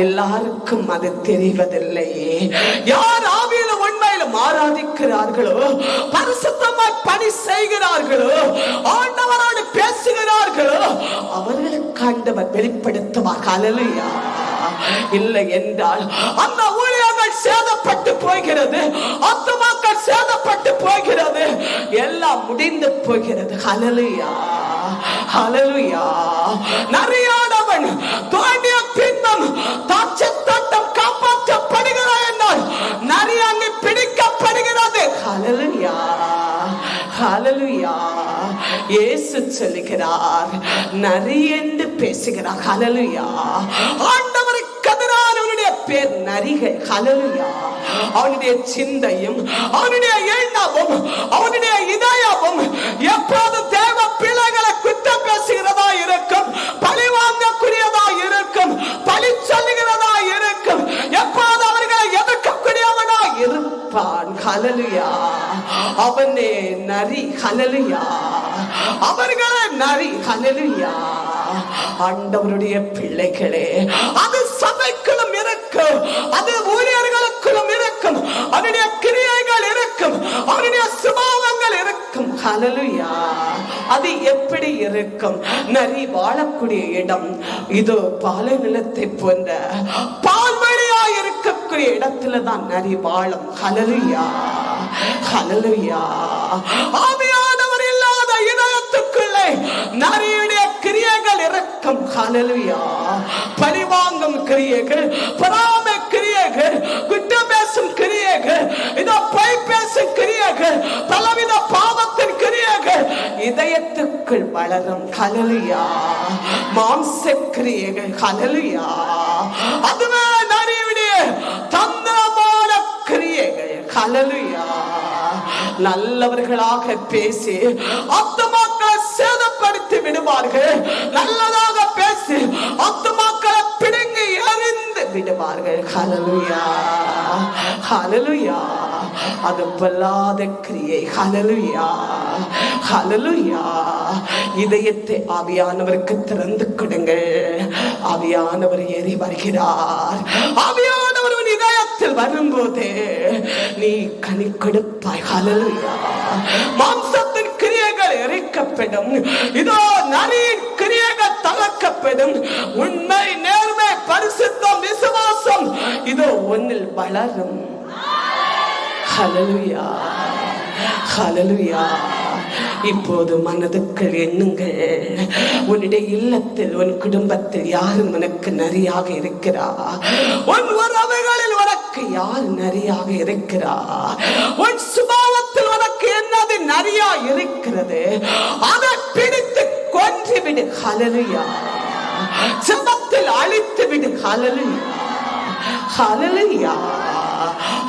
எல்லாருக்கும் அது தெரிவதில்லை. யார் ஆவியிலும் உண்மையிலும் ஆராதிக்கிறார்களோ, பரிசுத்தமாய் பணி செய்கிறார்களோ, ஆண்டவரோடு பேசுகிறார்களோ, அவர்களுக்கு ஆண்டவர் வெளிப்படுத்துவார். ஹல்லேலூயா. இல்லை என்றால் அந்த ஊழியர்கள் சேதப்பட்டு போகிறது, ஆத்துமாக்கள் சேதப்பட்டு போகிறது, எல்லாம் முடிந்து போகிறது. ஹல்லேலூயா, ஹல்லேலூயா. நரியானவன் தோண்டிய பின்னும் தாட்சி தோட்டம் காப்பாற்றப்படுகிறது என்றால் நரி அங்கு பிடிக்கப்படுகிறது. ஹல்லேலூயா, ஹல்லேலூயா. இயேசு சொல்லுகிறார், நரி என்று பேசுகிறார். ஹல்லேலூயா. ஆண்டவருக்கு எதிரான அவனுடைய பேர் நரிகள். ஹல்லேலூயா. அவனுடைய சிந்தையும் அவனுடைய எண்ணமும் அவனுடைய இதயமும் எப்போது தேவ பிள்ளைகளை குற்றம் பேசுகிறதா இருக்கும், பழி வாங்கக்கூடியதா இருக்கும், பழி சொல்லுகிறதா இருக்கும், எப்போது அவர்களை எதிர்க்கக்கூடியவனா இருப்பான். ஹல்லேலூயா. அவனே நரி. ஹல்லேலூயா. அவர்களே நரி. ஹல்லேலூயா. ஆண்டவருடைய பிள்ளைகளே, அது சபைக்குள்ளும் இருக்கும், அது ஊழியர்களுக்குள்ளும் இருக்கும், அவருடைய கிரியைகள் இருக்கும், அவருடைய சுபாவங்கள் இருக்கும். ஹல்லேலூயா. அது எப்படி இருக்கும்? நரி வாழக்கூடிய இடம் இதோ பாலை நிலத்தை போன்ற பால்வழியாய் இருக்கக்கூடிய இடத்துல தான் நரி வாழும். ஹல்லேலூயா, ஹல்லேலூயா. ஆவியானவர் இல்லாத இதயத்துக்குள்ளே நரியுடைய கிரியைகள் இருக்கும். ஹல்லேலூயா. பழிவாங்கும் கிரியைகள், பொறாமை கிரியைகள், குற்றம் பேசும் கிரியைகள், இதோ பொய் பேசும் கிரியைகள், பலவித பாவத்தின் கிரியைகள் இதயத்துக்குள் வளரும். ஹல்லேலூயா. மாம்ச கிரியைகள். ஹல்லேலூயா. அதுவே நரியுடைய தந்திரமான கிரியைகள். ஹல்லேலூயா. நல்லவர்களாக பேசி ஆத்துமாக்களை சேதப்படுத்தி விடுவார்கள், நல்லதாக பேசி ஆத்துமாக்களை பிடுங்கி எறிந்து விடுவார்கள். ஹல்லேலூயா, ஹல்லேலூயா. அது பொல்லாத கிரியை. ஹல்லேலூயா, ஹல்லேலூயா. இதயத்தை ஆவியானவருக்கு திறந்து கொடுங்கள். ஆவியானவர் ஏறி வருகிறார். ஆவியானவர் உன் இதயத்தில் வரும்போது நீ கனி கொடுப்பாய். ஹல்லேலூயா. மாம்சத்தின் கிரியைகள் எரிக்கப்படும், இதோ நரியின் கிரியைகள் தளர்க்கப்படும். உண்மை, நேர்மை, பரிசுத்தம், விசுவாசம் இதோ ஒன்னில் வளரும். ஹல்லேலூயா, ஹல்லேலூயா. இப்போது மனதுக்குள் எண்ணுங்கள், உன்னுடைய இல்லத்தில் உன் குடும்பத்தில் யார் உனக்கு நரியாக இருக்கிறார்? உன் உறவுகளில் உனக்கு யார் நரியாக இருக்கிறார்? உன் சுபாவத்தில் உனக்கு என்னது நரியா இருக்கிறது? அதை பிடித்து கொன்று விடு. ஹல்லேலூயா. ஜெபத்தில் அழித்து விடு. ஹல்லேலூயா, ஹல்லேலூயா.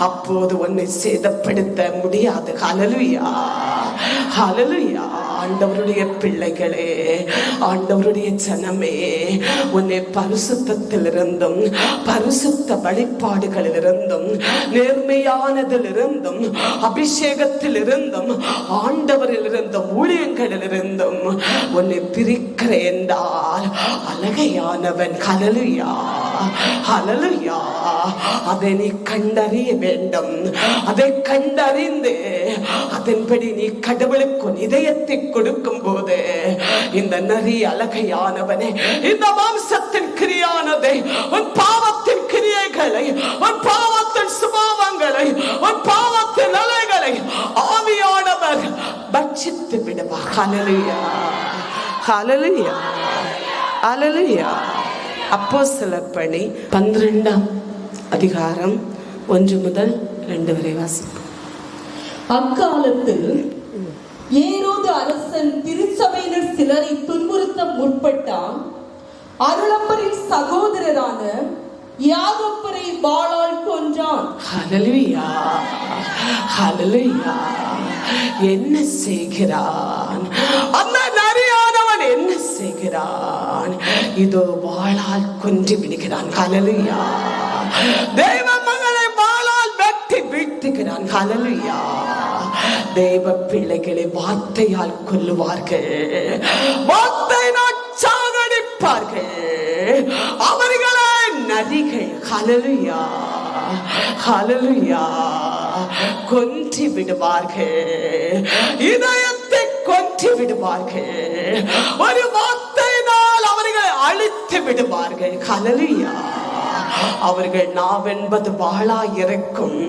அப்போது உன்னை சேதப்படுத்த முடியாது. ஹல்லேலூயா, ஹல்லேலூயா. ஆண்டவருடைய பிள்ளைகளே, ஆண்டவருடைய ஜனமே, உன்னை பரிசுத்தத்திலிருந்தும் பரிசுத்த வழிபாடுகளிலிருந்தும் நேர்மையானதிலிருந்தும் அபிஷேகத்திலிருந்தும் ஆண்டவரிலிருந்தும் ஊழியங்களிலிருந்தும் உன்னை பிரிக்கிற என்றால் அழகையானவன். ஹல்லேலூயா, ஹல்லேலூயா. அதை நீ கண்டறிய வேண்டும். அதை கண்டறிந்து அதன்படி நீ கடவுளுக்கு இதயத்தை கொடுக்கும் போது இந்த நரி அழகையானவனே, இந்த மாம்சத்தின் கிரியானதை, உன் பாவத்தின் கிரியைகளை, உன் பாவத்தின் சுபாவங்களை, உன் பாவத்தின் நிலைகளை ஆவியானவர் பட்சித்து விடுவார். ஹல்லேலூயா, ஹல்லேலூயா, ஹல்லேலூயா. அப்போஸ்தலர் பணி 12ஆம் அதிகாரம் 1 முதல் 2 வரை வாசிப்போம். அக்காலத்தில் ஏரோது அரசன் திருச்சபையினர் சிலரை துன்புறுத்த முற்பட்டான். அருளப்பரின் சகோதரரான யாகப்பரை வாளால் கொன்றான். ஹல்லேலூயா, ஹல்லேலூயா. என்ன செய்கிறான் அந்த நரியானவன்? என்ன செய்கிறான்? இதோ வாளால் கொன்று விடுகிறான். ஹல்லேலூயா. தேவ மகனை வாளால் வெட்டி வீழ்த்துகிறான். ஹல்லேலூயா. தேவ பிள்ளைகளை வார்த்தையால் கொல்லுவார்கள், வார்த்தையினால் சாகடிப்பார்கள். அவர்களை நரிகள் ஹல்லேலூயா ஹல்லேலூயா கொன்று விடுவார்கள், இதயத்தை கொன்று விடுவார்கள், ஒரு வார்த்தையினால் அவர்களை அழித்து விடுவார்கள். ஹல்லேலூயா. அவர்கள் நாவென்பது வாளாயிருக்கும்,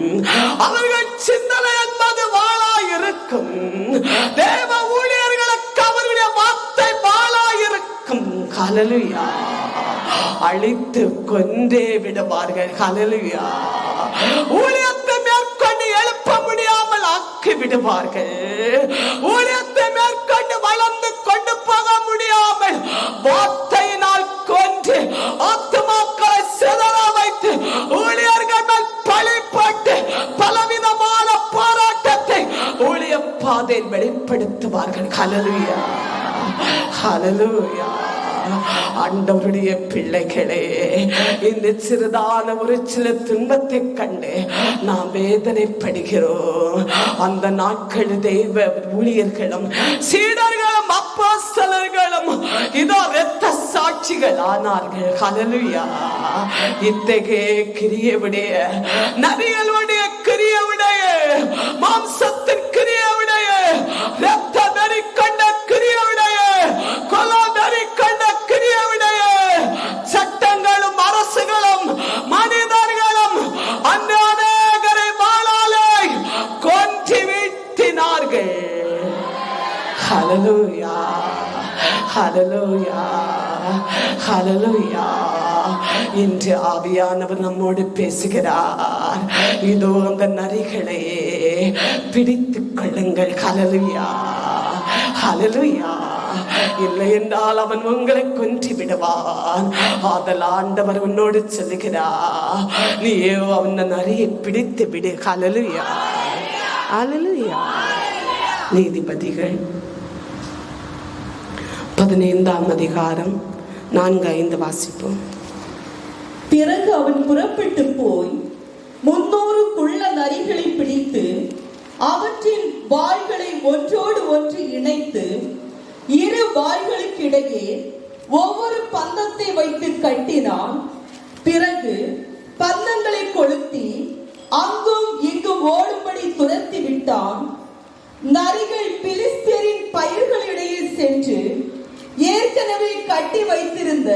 அவர்கள் சிந்தனை என்பது வாளாயிருக்கும். தேவ ஊழியர்களுக்கு அவருடைய வார்த்தை வாளாயிருக்கும். ஹல்லேலூயா. அழித்து கொன்றே விடுவார்கள். ஹல்லேலூயா. ஊழியத்தை மேற்கொண்டு எழுப்ப முடியாமல் ஆக்கி விடுவார்கள், ஊழியத்தை மேற்கொண்டு வளர்ந்து கொண்டு போக முடியாமல் வார்த்தையினால் கொன்று ஆத்துமாக்களை சிதற வைத்து ஊழியர்கள் மேல் பழி போட்டு பலவிதமான போராட்டத்தை ஊழிய பாதையில் வெளிப்படுத்துவார்கள். ஹல்லேலூயா ஹல்லேலூயா. ஆண்டவருடைய பிள்ளைகளே, இந்த சிறிதான ஒரு சில துன்பத்தை கண்டு நாம் வேதனைப்படுகிறோம். அந்த நாட்கள் தெய்வ ஊழியர்களும் சீடர்களும் அப்போஸ்தலர்களும் இதோ இரத்த சாட்சிகள் ஆனார்கள். ஹல்லேலூயா. இத்தகைய கிரியவுடைய நரிகளுடைய கிரியவுடைய மாம்சத்தின் கிரியவுடைய இரத்த நரி கண்ட கிரியவுடைய கொலை நரி கண்ட கிரியவுடைய சட்டங்களும் அரசுகளும் மனிதர்களும் அநேகரை வாளாலே கொன்று வீழ்த்தினார்கள். ஹல்லேலூயா ஹல்லேலூயா ஹல்லேலூயா. இன்று ஆவியானவர் நம்மோடு பேசுகிறார். இதோ அந்த நரிகளை பிடித்துக் கொள்ளுங்கள். ஹல்லேலூயா ஹல்லேலூயா. இல்லை என்றால் அவன் உங்களை கொன்று விடுவான். ஆதல் ஆண்டவர் உன்னோடு சொல்லுகிறார், நீயே அவன் நரியை பிடித்து விடு. ஹல்லேலூயா ஹல்லேலூயா. நீதிபதிகள் 15ஆம் அதிகாரம் 4-5 வாசிப்போம். பிறகு அவன் புறப்பட்டு போய் 300 குள்ள நரிகளை பிடித்து அவற்றின் வாய்களை ஒன்றோடு ஒன்று இணைத்து இரு வாய்களுக்கிடையே ஒவ்வொரு பந்தத்தை வைத்து கட்டினான். பிறகு பந்தங்களை கொளுத்தி அங்கும் இங்கும் ஓடும்படி துரத்தி விட்டான். நரிகள் பிலிஸ்தரின் பயிர்களிடையே சென்று ஏற்கனவே கட்டி வைத்திருந்த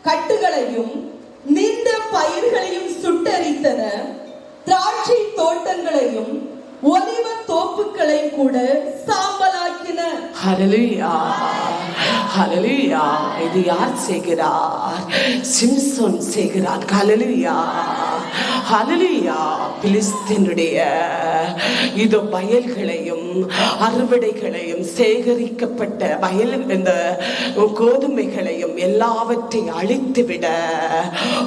கட்டுகளையும் நின்ற பயிர்களையும் சுட்டரித்தன. திராட்சை தோட்டங்களையும் ஒலிவ தோப்புகளை கூட சாம்பலாக்கின. ஹல்லேலூயா ஹல்லேலூயா. இது யார் செய்கிறார்? சிம்சோன் செய்கிறார். ஹல்லேலூயா ஹல்லேலூயா. பிலிஸ்தீனுடைய இது வயல்களையும் அறுவடைகளையும் சேகரிக்கப்பட்ட வயல் இந்த கோதுமைகளையும் எல்லாவற்றையும் அழித்துவிட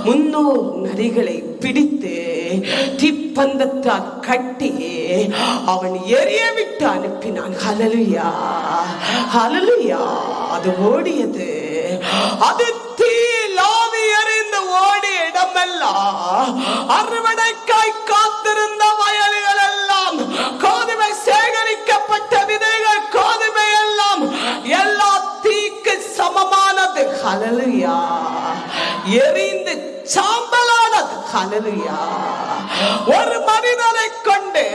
300 நரிகளை பிடித்து தீப்பந்தத்தால் கட்டி அவன் எரிய விட்டு அனுப்பினான். ஹல்லேலூயா ஹல்லேலூயா. அது ஓடியது, அது தீலாவி எறிந்து ஓடிய இடமெல்லாம் அறுவடைக்காய் காத்திருந்த வயல்கள் எல்லாம், கோதுமை சேகரிக்கப்பட்ட விதைகள், கோதுமை எல்லாம் எல்லா தீக்கு சமமானது. ஹல்லேலூயா. எரிந்து சாம்பலானது. ஹல்லேலூயா. ஒரு மனிதனை கொண்டு,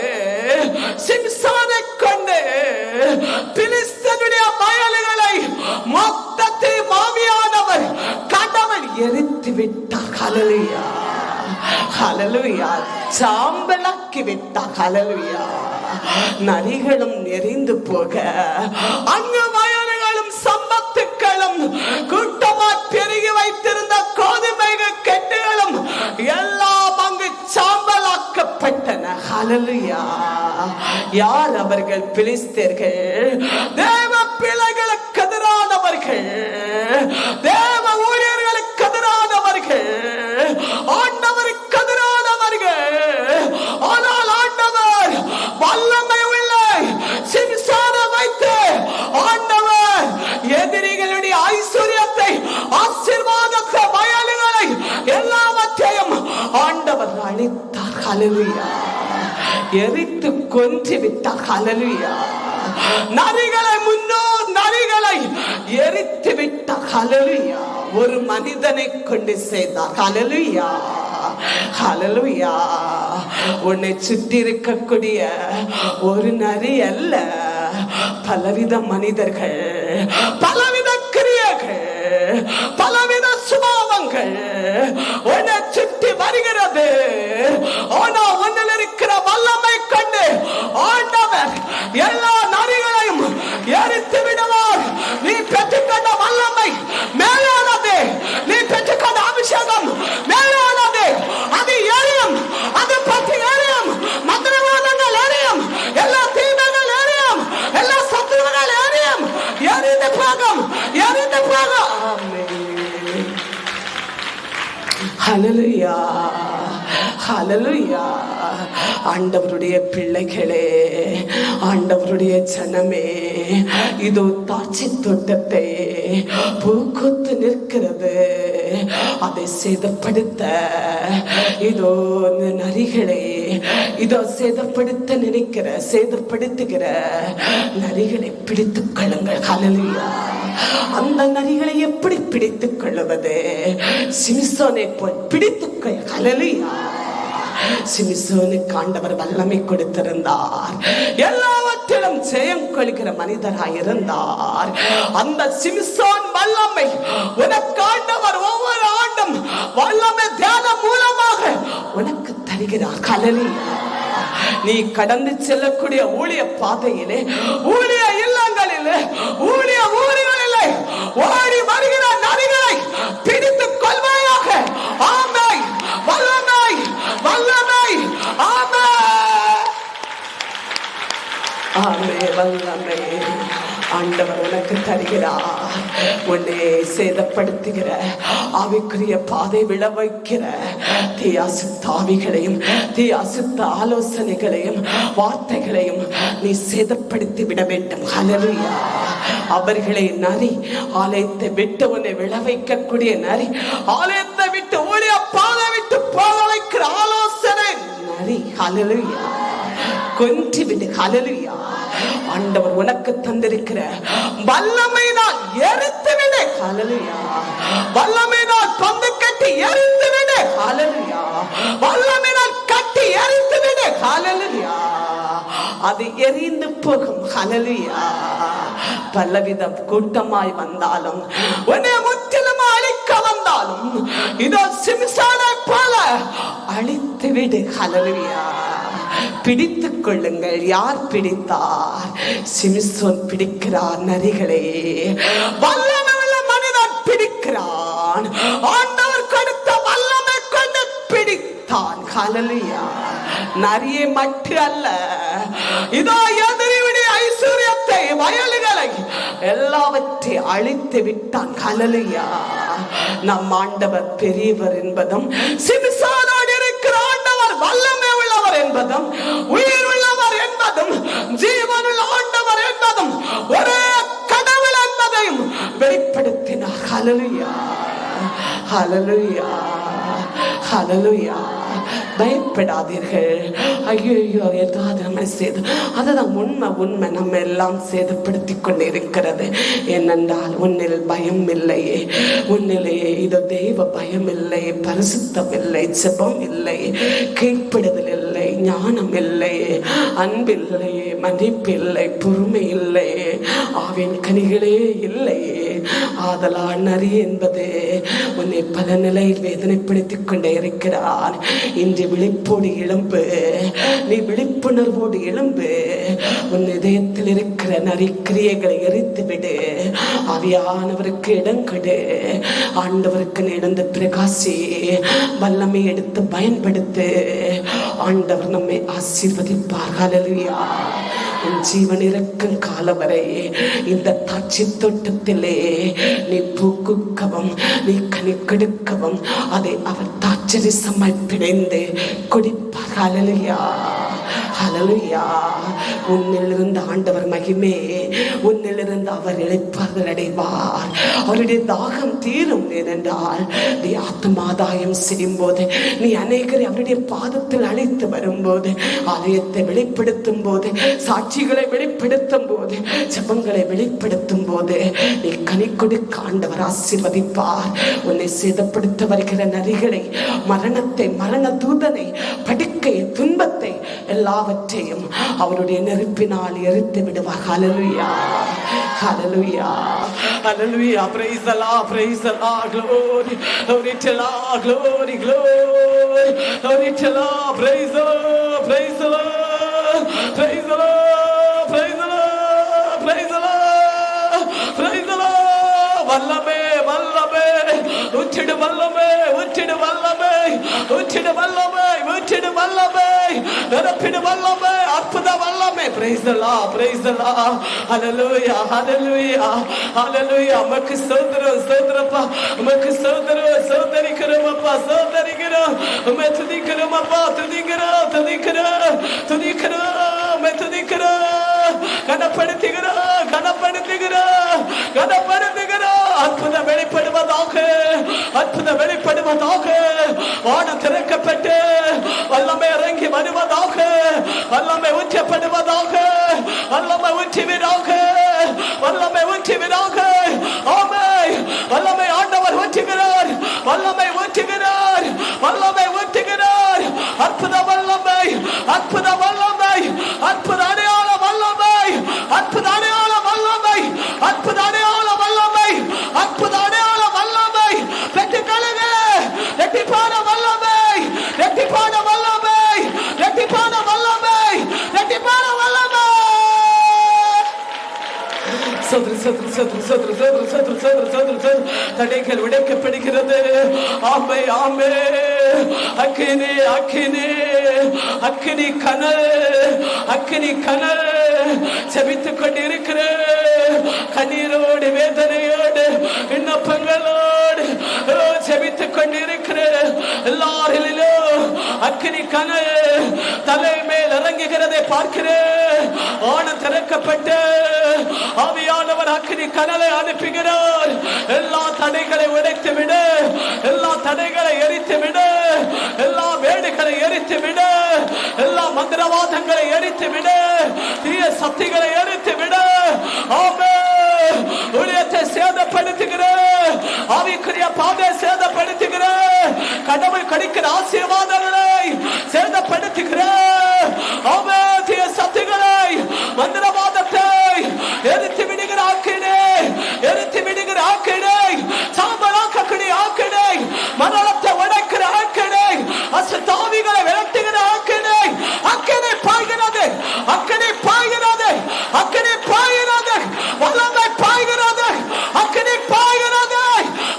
சிம்சோனை கொண்டு பிலிஸ்தீனுடைய வயல்களை மொத்தத்தை ஆவியானவர் கடவுள் எரித்து விட்டார். ஹல்லேலூயா ஹல்லேலூயா. சாம்பலாக்கி விட்டார். ஹல்லேலூயா. நரிகளும் எரிந்து போக அங்கு வயல்களும் சம்பத்துக்களும் கூட்டமாய் பெருகி வைத்திருந்த கோதுமைகள் கெட்டுகளும் எல்லாம் அங்கு சாம்பலாக்கப்பட்டன. ஹல்லேலூயா. யார் அவர்கள்? பிலிஸ்தர்கள். தேவ பிள்ளைகளுக்கு எதிரானவர்கள், தேவ ஊழியர்களுக்கு எதிரானவர்கள், ஆண்டவருக்கு எதிரானவர்கள். ஆனால் ஆண்டவர் வல்லமை உள்ள சிம்சோனை வைத்து ஆண்டவர் எதிரிகளுடைய ஐஸ்வர்யத்தை, ஆசீர்வாதத்தை, வயல்களை எல்லாவற்றையும் ஆண்டவர் அளித்தார். ஹல்லேலூயா. எரித்து கொன்று விட்டார். ஹல்லேலூயா. நரிகளை முன்னோர் நரிகளை எரித்து விட்டார். ஹல்லேலூயா. ஒரு மனிதனை கொண்டு செய்தார். ஹல்லேலூயா. ஹல்லேலூயா. உன்னை சுற்றி இருக்கக்கூடிய ஒரு நரி அல்ல, பலவித மனிதர்கள், பலவித கிரியைகள், பலவித சுபாவங்கள் உன்னை சுற்றி வருகிறது. ஆனா உன்னில் இருக்கிற வல்லமை கண்டு ஆண்டவர் எல்லா நரிகளையும் எரித்து விடுவார். நீ பெற்றுக்கொண்ட வல்லமை மேலானது, நீ பெற்றுக்கொண்ட அபிஷேகம் மேலானது. அது எரியும், அது பற்றி எரியும், மந்திரவாதங்கள் எரியும், எல்லா தீமைகள் எரியும், எல்லா சத்துருகள் எரியும், எரிந்து போகும், எரிந்து போகும். ஹல்லேலூயா. ஹல்லேலூயா. ஆண்டவருடைய பிள்ளைகளே, ஆண்டவருடைய ஜனமே, இதோ தாட்சி தோட்டத்தை பூக்கொத்து நிற்கிறது. அதை சேதப்படுத்த இதோ நரிகளை, இதோ சேதப்படுத்த நினைக்கிற, சேதப்படுத்துகிற நரிகளை பிடித்துக் கொள்ளுங்கள். ஹல்லேலூயா. அந்த நரிகளை எப்படி பிடித்துக் கொள்ளுவது? சிம்சோனை போல் பிடித்துக்கொள். ஹல்லேலூயா. சிம்சோனுக்கு ஆண்டவர் வல்லமை கொடுத்திருந்தார், எல்லாவற்றிலும் ஜெயம் கொள்கிற மனிதராய் இருந்தார். அந்த சிம்சோன் வல்லமை உனக்கு ஆண்டவர் ஒவ்வொரு ஆண்டும் வல்லமை தியானம் மூலமாக உனக்கு தருகிறார். ஹல்லேலூயா. நீ கடந்து செல்லக்கூடிய ஊழிய பாதையிலே, ஊழிய இல்லங்களிலே, ஊழிய ஊர்களிலே ஓடி வருகிற நரிகளை பிடித்துக் கொள்வாயாக. ஆமை வல்லமை, வல்லமை, ஆமை, ஆமை, வல்லமை ஆண்டவர் உனக்கு தருகிறார். உன்னை சேதப்படுத்துகிற ஆவிக்குரிய பாதை விழ வைக்கிற தீயாசுத்த ஆவிகளையும், தீயாசுத்த ஆலோசனைகளையும், வார்த்தைகளையும் நீ சேதப்படுத்தி விட வேண்டும். ஹல்லேலூயா. அவர்களை நரி ஆலயத்தை விட்டு உன்னை விழ வைக்கக்கூடிய நரி, ஆலயத்தை விட்டு ஊழிய பாதை விட்டு போக வைக்கிற ஆலோசனை நரி. ஹல்லேலூயா. கொன்று விடு. ஹல்லேலூயா. ஆண்டவர் உனக்கு தந்திருக்கிற வல்லமைதான் எரித்து விடு. ஹல்லேலூயா. வல்லமைதான் பந்து கட்டி எரித்து விடு. ஹல்லேலூயா. வல்லமைதான் கட்டி எரித்து விடு. ஹல்லேலூயா. அது எரிந்து போகும். ஹல்லேலூயா. பலவித கூட்டமாய் வந்தாலும், உன்னை முற்றிலும் அழிக்க வந்தாலும், இதோ சிம்சோனை போல அழித்து விடு. ஹல்லேலூயா. பிடித்துக் கொள்ளுங்கள். யார் பிடித்தார்? சிம்சோன் பிடிக்கிறார் நரிகளே. வல்லமை உள்ள மனிதன் பிடிக்கிறான். ஆண்டவர் கொடுத்த வல்லமை கொண்டு பிடித்தான். ஹல்லேலூயா. நரியை மட்டும் அல்ல, இதோ எதிரியுடைய ஐஸ்வர்யத்தை, வயல்களை எல்லாவற்றையும் அழித்து விட்டான். ஹல்லேலூயா. நம் ஆண்டவர் பெரியவர் என்பதும், சிம்சோனோடு இருக்கிற ஆண்டவர் வல்லமை உள்ளவர் என்பதும், உயிர் உள்ளவர் என்பதும், ஜீவனுள்ள ஆண்டவர் என்பதும், ஒரே கடவுள் என்பதையும் வெளிப்படுத்தினார். ஹல்லேலூயா. ஹல்லேலூயா. ஹல்லேலூயா. பயப்படாதீர்கள். ஐயோ, ஏதாவது நம்ம சேது, அதுதான் உண்மை. உண்மை நம்ம எல்லாம் சேதப்படுத்தி கொண்டு இருக்கிறது. ஏனென்றால் உன்னில் பயம் இல்லையே, உன்னிலேயே இது தெய்வ பயம் இல்லை, பரிசுத்தம் இல்லை, ஜெபம் இல்லை, கீழ்ப்படுதல் இல்லை, ஞானம் இல்லை, அன்பில்லை, மன்னிப்பில்லை, பொறுமை இல்லை, ஆவின் கனிகளே இல்லையே. ஆதலால் நரி என்பது உன்னை பல நிலையில் வேதனைப்படுத்திக் கொண்டே இருக்கிறார். இன்று விழிப்போடு எழும்பு. நீ விழிப்புணர்வோடு எழும்பு. உன் இதயத்தில் இருக்கிற நரிக்கிரியைகளை எரித்து விடு. ஆவியானவருக்கு இடம் கொடு. ஆண்டவருக்கு நடந்து பிரகாசி. வல்லமை எடுத்து பயன்படுத்து. ஆண்டவர் நம்மை ஆசீர்வதிப்பார். ஹல்லேலூயா. உன் ஜீவன் இருக்கும் காலம் வரை இந்த தாட்சி தோட்டத்திலே நீ பூக்குக்கவும், நீ கனி கொடுக்கவும், அதை அவர் தாட்சரிசமாய் பிணைந்து குடிப்பார். ஹல்லேலூயா. ஹல்லேலூயா. உன்னிலிருந்து ஆண்டவர் மகிமே, உன்னிலிருந்து அவர் இளைப்பாறுதல் அடைவார். அவருடைய தாகம் தீரும். ஏனென்றால் நீ ஆத்மாதாயம் செய்யும் போது, நீ அநேகரை அவருடைய பாதத்தில் அழைத்து வரும்போது, ஆலயத்தை வெளிப்படுத்தும் போது, சாட்சிகளை வெளிப்படுத்தும் போது, ஜெபங்களை வெளிப்படுத்தும் போது நீ கனி கொடுக்க ஆண்டவர் ஆசீர்வதிப்பார். உன்னை சேதப்படுத்த வருகிற நரிகளை, மரணத்தை, மரண தூதனை, படுக்கையை, துன்பத்தை எல்லாவற்றையும் அவருடைய நெருப்பினால் எரித்து விடுவார். ஹல்லேலூயா, ஹல்லேலூயா, ஹல்லேலூயா. praise the Lord, praise the Lord, glory, glory to Lord, glory, glory, glory to Lord, praise the Lord, praise the Lord, praise the Lord, praise the Lord, praise the Lord, praise the Lord. வல்லமே, வல்லமே, உச்சிடு வல்லமே, உச்சிடு வல்லமே, உச்சிடு வல்லமே, உச்சிடு வல்லமே, நிரப்பிடு வல்லமே, அற்புத வல்லமே. praise the Lord, praise the Lord, hallelujah, hallelujah, hallelujah. உமக்கு ஸ்தோத்திரம், ஸ்தோத்திரப்பா, உமக்கு ஸ்தோத்திரம், ஸ்தோத்திரிக்கிறோம் அப்பா, ஸ்தோத்திரிக்கிறோம், உம்மை துதிக்கிறோம் அப்பா, துதிக்கிறோம், துதிக்கிறோம், துதிக்கிறோம், உம்மை துதிக்கிறோம், கனப்படுத்துகிறோம், கனப்படுத்துகிறோம், கனப்படுத்துகிறோம். அற்புதம் வெளிப்படுவதாக, அற்புதம் வெளிப்படுவதாக, வானம் திறக்கப்பட்டு வல்லமை இறங்கி வருவதாக, வல்லமை ஊற்றப்படுவதாக, வல்லமை ஊற்றுவதாக, வல்லமை ஊற்றுவதாக. ஆமென். வல்லமை ஆண்டவர் ஊற்றுகிறார், வல்லமை ஊற்றுகிறார், வல்லமை ஊற்றுகிறார். அற்புத வல்லமை, அற்புத வல்லமை, அற்புத அடையாள வல்லமை, அற்புத அடையாள வல்லமை, அற்புத அடையாள வல்லமை, அற்புத அடையாள வல்லமை. பெற்றுக்கொள்ளுங்க. ரெட்டிப்பான வல்லமை, ரெட்டிப்பான வல்லமை, ரெட்டிப்பான வல்லமை, ரெட்டிப்பான வல்லமை. சதுரு சதுரு சதுரு சதுரு சதுரு சதுரு சதுரு சதுரு சதுரு தடைகள் உடைக்கப்படுகிறது. ஆமை, ஆமே. அக்கினி, அக்கினி, அக்கினி கனல், அக்கினி கனல். செபித்துக் கொண்டிருக்கிற கண்ணீரோடு, வேதனையோடு, விண்ணப்பங்களோடு செபித்துக் கொண்டிருக்கிற எல்லாரிலும் அக்கினி கனல் தலை மேல் இறங்குகிறதை பார்க்கிறேன். வானம் திறக்கப்பட்டு ஆவியானவர் அக்கினி கனலை அனுப்புகிறார். எல்லா தடைகளை உடைத்து விடு, எல்லா தடைகளை எரித்து விடு, எல்லா வேடுகளை எரித்து விடு, எல்லா மந்திரவாதங்களை எரித்து விடு, தீய சக்திகளை எரித்து விடு. ஆமென். ஊழியத்தை சேதப்படுத்துகிற, ஆவிக்குரிய பாதை சேதப்படுத்துகிற, கடவுள் கிடைக்கிற ஆசீர்வாதங்களை சேதப்படுத்துகிற, ஆமென், தீய சக்திகளை, மந்திரவாதத்தை எரித்து விடுகிற ஆக்கினை, எரித்து விடுகிற ஆக்கினை, சாம்பலாக்கக்கூடிய ஆக்கினை, மரணத்தை உடைக்கிற ஆக்கினை, அசுத்தாவிகளை விரட்டுகிற ஆக்கினை. அக்கினை பாய்கிறது, அக்கினை பாய்கிறது, அக்கினை பாய்கிறது, வல்லமை பாய்கிறது, அக்கினை பாய்கிறது,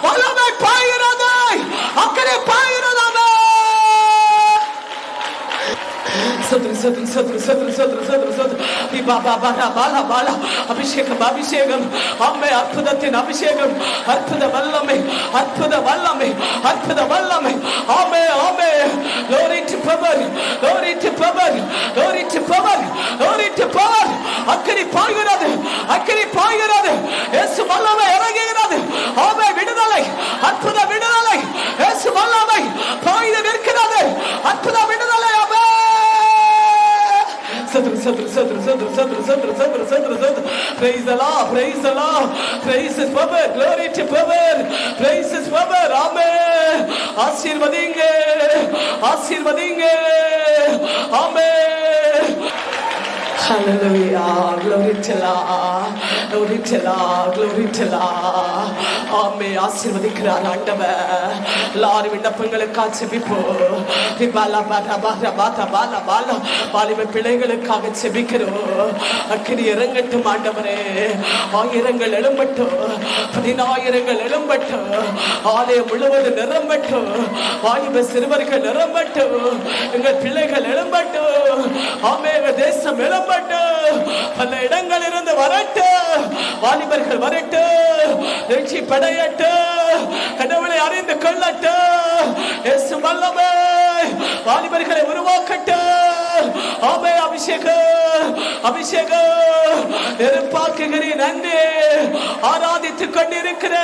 வல்லமை பாய்கிறது, அக்கினை பாய்கிறது. சதுரு சதுரு சதுரு சதுரு சதுரு சதுரு சதுரு பாபா பாலா பாலா பாலா. அபிஷேகம், அபிஷேகம். அம்மை, அற்புதத்தின் அபிஷேகம், அற்புத வல்லமை, அற்புத வல்லமை, அற்புத வல்லமை. ஆமே, ஆமே. glory to power, glory to power, glory to power, glory to power. அக்கினி பாய்கிறது, அக்கினி பாய்கிறது. இயேசு வல்லமை இறங்குகிறது. ஆமே, விடுதலை, அற்புத விடுதலை. இயேசு வல்லமை பாய்ந்து நிற்கிறது. அற்புத விடுதலை. ஆமே. சதுரு சதுரு சதுரு சதுரு சதுரு சதுரு சதுரு சதுரு சதுரு. praise the Lord, praise the Lord, praise his power, glory to power, praise his power. ஆமென். ஆசீர்வதிங்க, ஆசீர்வதிங்க. ஆமென். Hallelujah, glory to God, glory to God, glory to God. ஆமென். ஆசீர்வதிக்கிறார் ஆண்டவர். எல்லாரும் விண்ணப்பங்களுக்காக செபிப்போம். பாலா பாலா பாலா பாலா பாலா பாலா. வாலிப பிள்ளைகளுக்காக செபிக்கிறோம். அக்கினி இறங்கட்டும் ஆண்டவரே. ஆயிரங்கள் எழும்பட்டும், 10,000 எழும்பட்டும், ஆலயம் முழுவதும் நிரம்பட்டும், வாலிப சிறுவர்கள் நிரம்பட்டும், எங்கள் பிள்ளைகள் எழும்பட்டும். ஆமென். தேசம் எழும்பட்டும், பல இடங்கள் இருந்து வரட்டும், வாலிபர்கள் வரட்டும், எழுச்சி படையட்டும், கடவுளை அறிந்து கொள்ளட்டும். இயேசு வல்லமை வாலிபர்களை உருவாக்கட்டும். ஆமென். அபிஷேகம் நெருப்பாக்குகிறேன். நன்றி. ஆராதித்துக் கொண்டிருக்கிற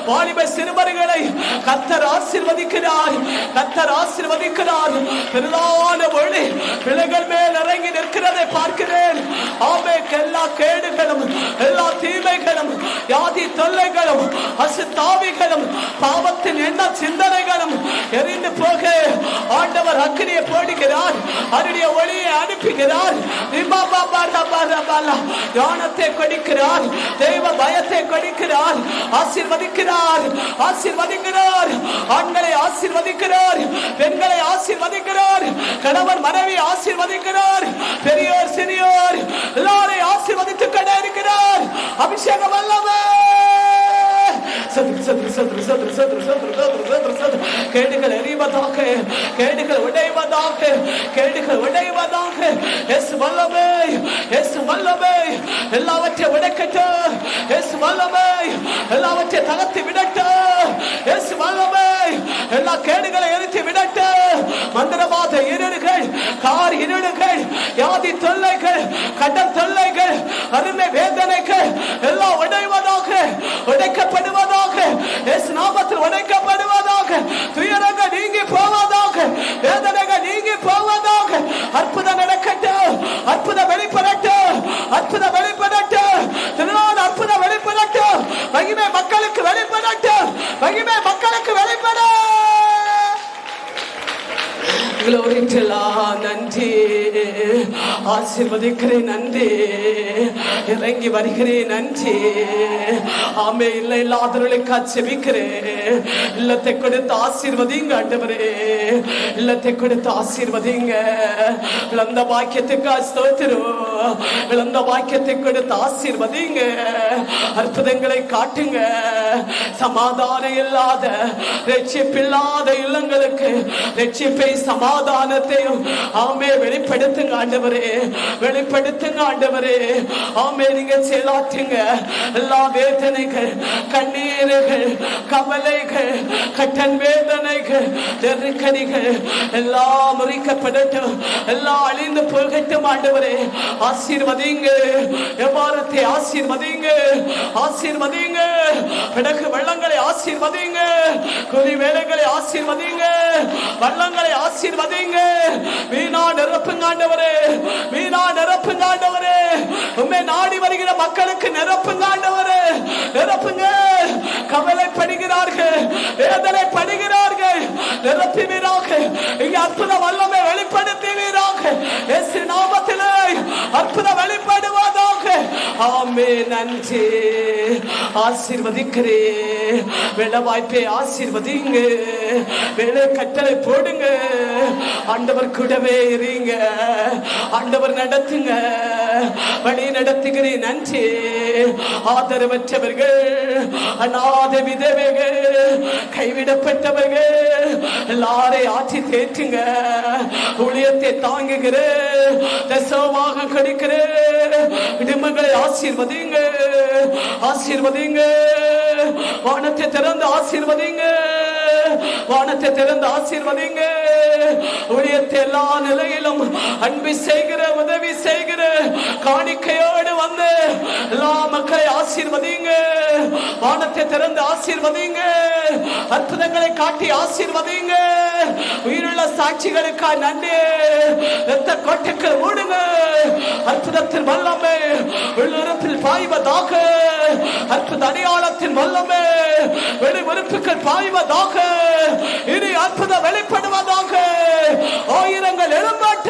வாலிப சிறுவர்களை கர்த்தர் ஆசீர்வதிக்கிறார். கர்த்தர் ஆசீர்வதிக்கிறார். பெரிதான ஒளி பிள்ளைகள் மேல் இறங்கி நிற்கிறதை பார்க்கிறேன். ஆமென். எல்லா கேடுகளும், எல்லா தீமைகளும், வியாதி தொல்லைகளும், அசுத்தாவிகளும், பாவத்தின் எண்ண சிந்தனைகளும் எரிந்து போக ஆண்டவர் அக்கினியை போடுகிறார். அவருடைய ஒளியை அனுப்புகிறார். ஞானத்தை கொடுக்கிறார். தெய்வ பயத்தை கொடுக்கிறார். ஆசீர்வதிக்கிறார். ஆசீர்வதிக்கிறார். ஆண்களை ஆசீர்வதிக்கிறார். பெண்களை ஆசீர்வதிக்கிறார். கணவன் மனைவி ஆசீர்வதிக்கிறார். பெரியோர் சிறியோர் எல்லாரையும் ஆசீர்வதித்துக் கொண்டே இருக்கிறார். அபிஷேகம் வல்லமை. கேடுகள் எறிவதாக, கேடுகள் உடைவதாக, கேடுகள் உடைவதாக. இயேசு வல்லமை, இயேசு வல்லமை எல்லாவற்றை உடைக்கட்டும். இயேசு வல்லமை எல்லாவற்றை தகர்த்து விடட்டும். இயேசு வல்லமை எல்லா கேடுகளை எரித்து விடட்டும். மந்திரவாத இருள்கள், கார் இருள்கள், வியாதி தொல்லைகள், கடன் தொல்லைகள், அருமை வேதனைகள் எல்லாம் உடைவதாக, உடைக்கப்படுவதாக. இயேசு நாமத்தில் உடைக்கப்படுவதாக. துயரங்கள் நீங்கி போவதாக. வேதனைகள் நீங்கி போவதாக. அற்புதம் நடக்கட்டும். அற்புதம் வெளிப்படட்டும். அற்புதம் வெளிப்படட்டும். திருநாள் அற்புதம் வெளிப்படட்டும். மகிமை மக்களுக்கு வெளிப்படட்டும். மகிமை மக்களுக்கு வெளிப்பட. Glory to God. நன்றி. ஆசீர்வதிக்கிறேன். நன்றி. இறங்கி வருகிறேன். நன்றி. ஆமே. இல்லை இல்லாதவர்களுக்கு செபிக்கிறேன். இல்லத்தை கொடுத்து ஆசீர்வதிங்க ஆண்டவரே. இல்லத்தை கொடுத்து ஆசீர்வதிங்க. இழந்த பாக்கியத்துக்கு ஸ்தோத்திரம். இழந்த பாக்கியத்தை கொடுத்து ஆசீர்வதிங்க. அற்புதங்களை காட்டுங்க. சமாதானம் இல்லாத, ரட்சிப்பில்லாத இல்லங்களுக்கு ரட்சிப்பை, சமாதானத்தையும் ஆமே வெளிப்படுத்துங்க ஆண்டவரே. வெளிப்படுத்துங்க ஆண்டவரே. ஆமே. நீங்க செயலாற்றுங்க. எல்லா வேதனைகள், கண்ணீர்கள், கவலைகள், கட்டன் வேதனைகள், நெருக்கடிகள் எல்லாம் முறிக்கப்படட்டும். எல்லாம் அழிந்து போகட்டும் ஆண்டவரே. ஆசீர்வதிங்க. எவ்வாறத்தை ஆசீர்வதிங்க. ஆசீர்வதிங்க. பிடக்கு வெள்ளங்களை ஆசீர்வதிங்க. குறி வேலைகளை ஆசீர்வதிங்க. வள்ளங்களை ஆசீர்வதிங்க. வீணா நிரப்புங்க ஆண்டவரே. வீணா நிரப்புங்க ஆண்டவரே. உம்மை நாடி வருகிற மக்களுக்கு நிரப்புங்க ஆண்டவரே. நிரப்புங்க. கவலைப்படுகிறார்கள், வேதனைப்படுகிறார்கள். நிரப்புவீராக. இங்கே அற்புத வல்லமை வெளிப்படுத்துவீராக. இயேசு நாமத்திலே அற்புதம் வெளிப்படுவதாக. ஆமே. நன்றி. ஆசீர்வதிக்கிறே. வேலை வாய்ப்பை ஆசீர்வதிங்க. வேலை கட்டளை போடுங்க. ஆண்டவர் கூடவே இருங்க. ஆண்டவர் நடத்துங்க. வழி நடத்துகிறேன். நன்றி. ஆதரவற்றவர்கள், அநாத விதவைகள், கைவிடப்பட்டவர்கள் எல்லாரையும் ஆட்சி தேற்றுங்க. ஊழியத்தை தாங்குகிற, தசமாக கொடுக்கிற குடும்பங்களை ஆசீர்வதிங்க. ஆசீர்வதிங்க. வானத்தை திறந்து ஆசீர்வதிங்க. வானத்தை திறந்து ஆசீர்வதிங்க. ஊழியத்தை எல்லா நிலையிலும் அன்பு செய்கிற, உதவி செய்கிற காணிக்கையோடு வந்து எல்லா மக்களை ஆசீர்வதிங்க. வானத்தை திறந்து ஆசீர்வதிங்க. அற்புதங்களை காட்டி ஆசீர்வதிங்க. உயிருள்ள சாட்சிகளுக்காக நன்றி. இரத்த கோட்டைகள் மூடுங்க. அற்புதத்தின் வல்லமை உள்ளுறுப்பில் பாய்வதாக. அற்புத அடையாளத்தின் வல்லமை வெளி உறுப்புகள் பாய்வதாக. இனி அற்புதம் வெளிப்படுவதாக. ஆயிரங்கள் எழும்பட்ட,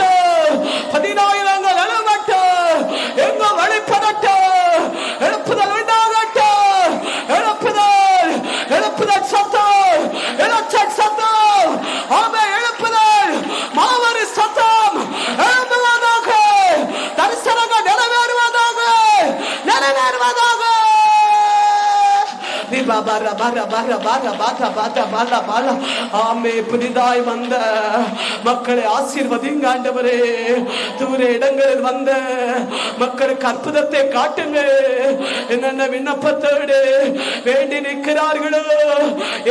10,000 எழும்பட்ட, எங்க வெளிப்படட்ட. எழுப்புதல் உண்டாகட்ட. எழுப்புதல், எழுப்புதல் சத்தம், எழுச்சல் சத்தம். ஆமே. எழுப்புதல் மாவரி சத்தம் எழும்புவதாக. தரிசனங்கள் நிறைவேறுவதாக. நிறைவேறுவதாக. புதிதாய் வந்த மக்களை ஆசீர்வதிங்க ஆண்டவரே. தூர இடங்களில் வந்த மக்களுக்கு அற்புதத்தை காட்டுங்க. என்னென்ன விண்ணப்பத்தோடு வேண்டி நிற்கிறார்களோ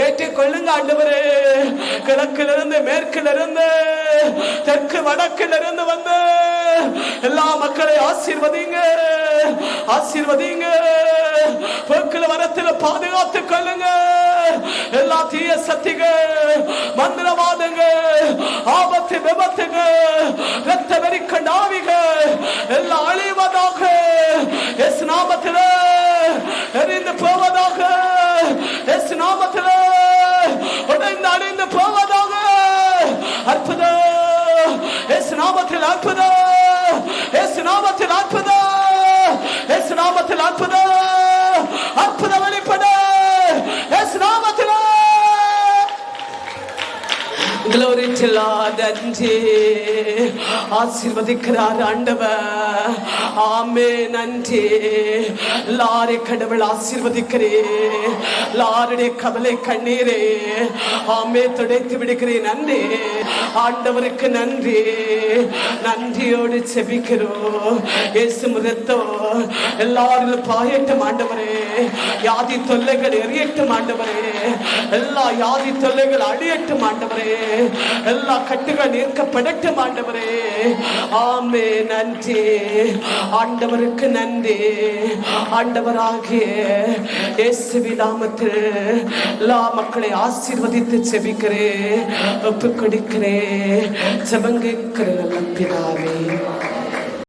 ஏற்றுக்கொள்ளுங்க ஆண்டவரே. கிழக்கிலிருந்து, மேற்கிலிருந்து, தெற்கு வடக்கிலிருந்து வந்து எல்லா மக்களை ஆசீர்வதிங்க, ஆசீர்வதிங்க. போக்குல வரத்தில் பாதுகாத்துக் கொள்ளுங்க. எல்லா தீய சக்திகள், மந்திரவாதங்கள், ஆபத்து விபத்துகள், இரத்த வெறிக்கொண்ட ஆவிகள் எல்லாம் அழிவதாக இயேசு நாமத்திலே எரிந்து போவதாக, இயேசு நாமத்திலே உடைந்து அழிந்து போவதாக. அற்புதம் இயேசு நாமத்தில், அற்புதம் இயேசு நாமத்தில், அற்புதம் இயேசு நாமத்தில், அற்புதம் அற்புதம் வெளிப்பட இயேசு நாமத்தில். Glory to Lord. நன்றி. ஆசீர்வதிக்கிறார் ஆண்டவர். ஆமென். நன்றி. லாரை கடவுள் ஆசீர்வதிக்கிறே. லாருடைய கவலை கண்ணீரே ஆமே துடைத்து விடுகிறேன். நன்றி ஆண்டவருக்கு நன்றி. நன்றியோடு செபிக்கிறோம். இயேசு முகத்தோ எல்லாரும் பாயட்டும் ஆண்டவரே. யாதி தொல்லைகள் எரியட்டும் ஆண்டவரே. எல்லா யாதி தொல்லைகள் அழியட்டும் ஆண்டவரே. எல்லா கட்டுகள் நீக்கப்படட்டும் ஆண்டவரே. ஆமே. நன்றி ஆண்டவருக்கு நன்றி. ஆண்டவராகிய இயேசுவின் நாமத்தில் எல்லா மக்களை ஆசீர்வதித்து செபிக்கிறேன், ஒப்புக் கொடுக்கிறேன். ஜெபம் கேட்கிற நல்ல பிதாவே.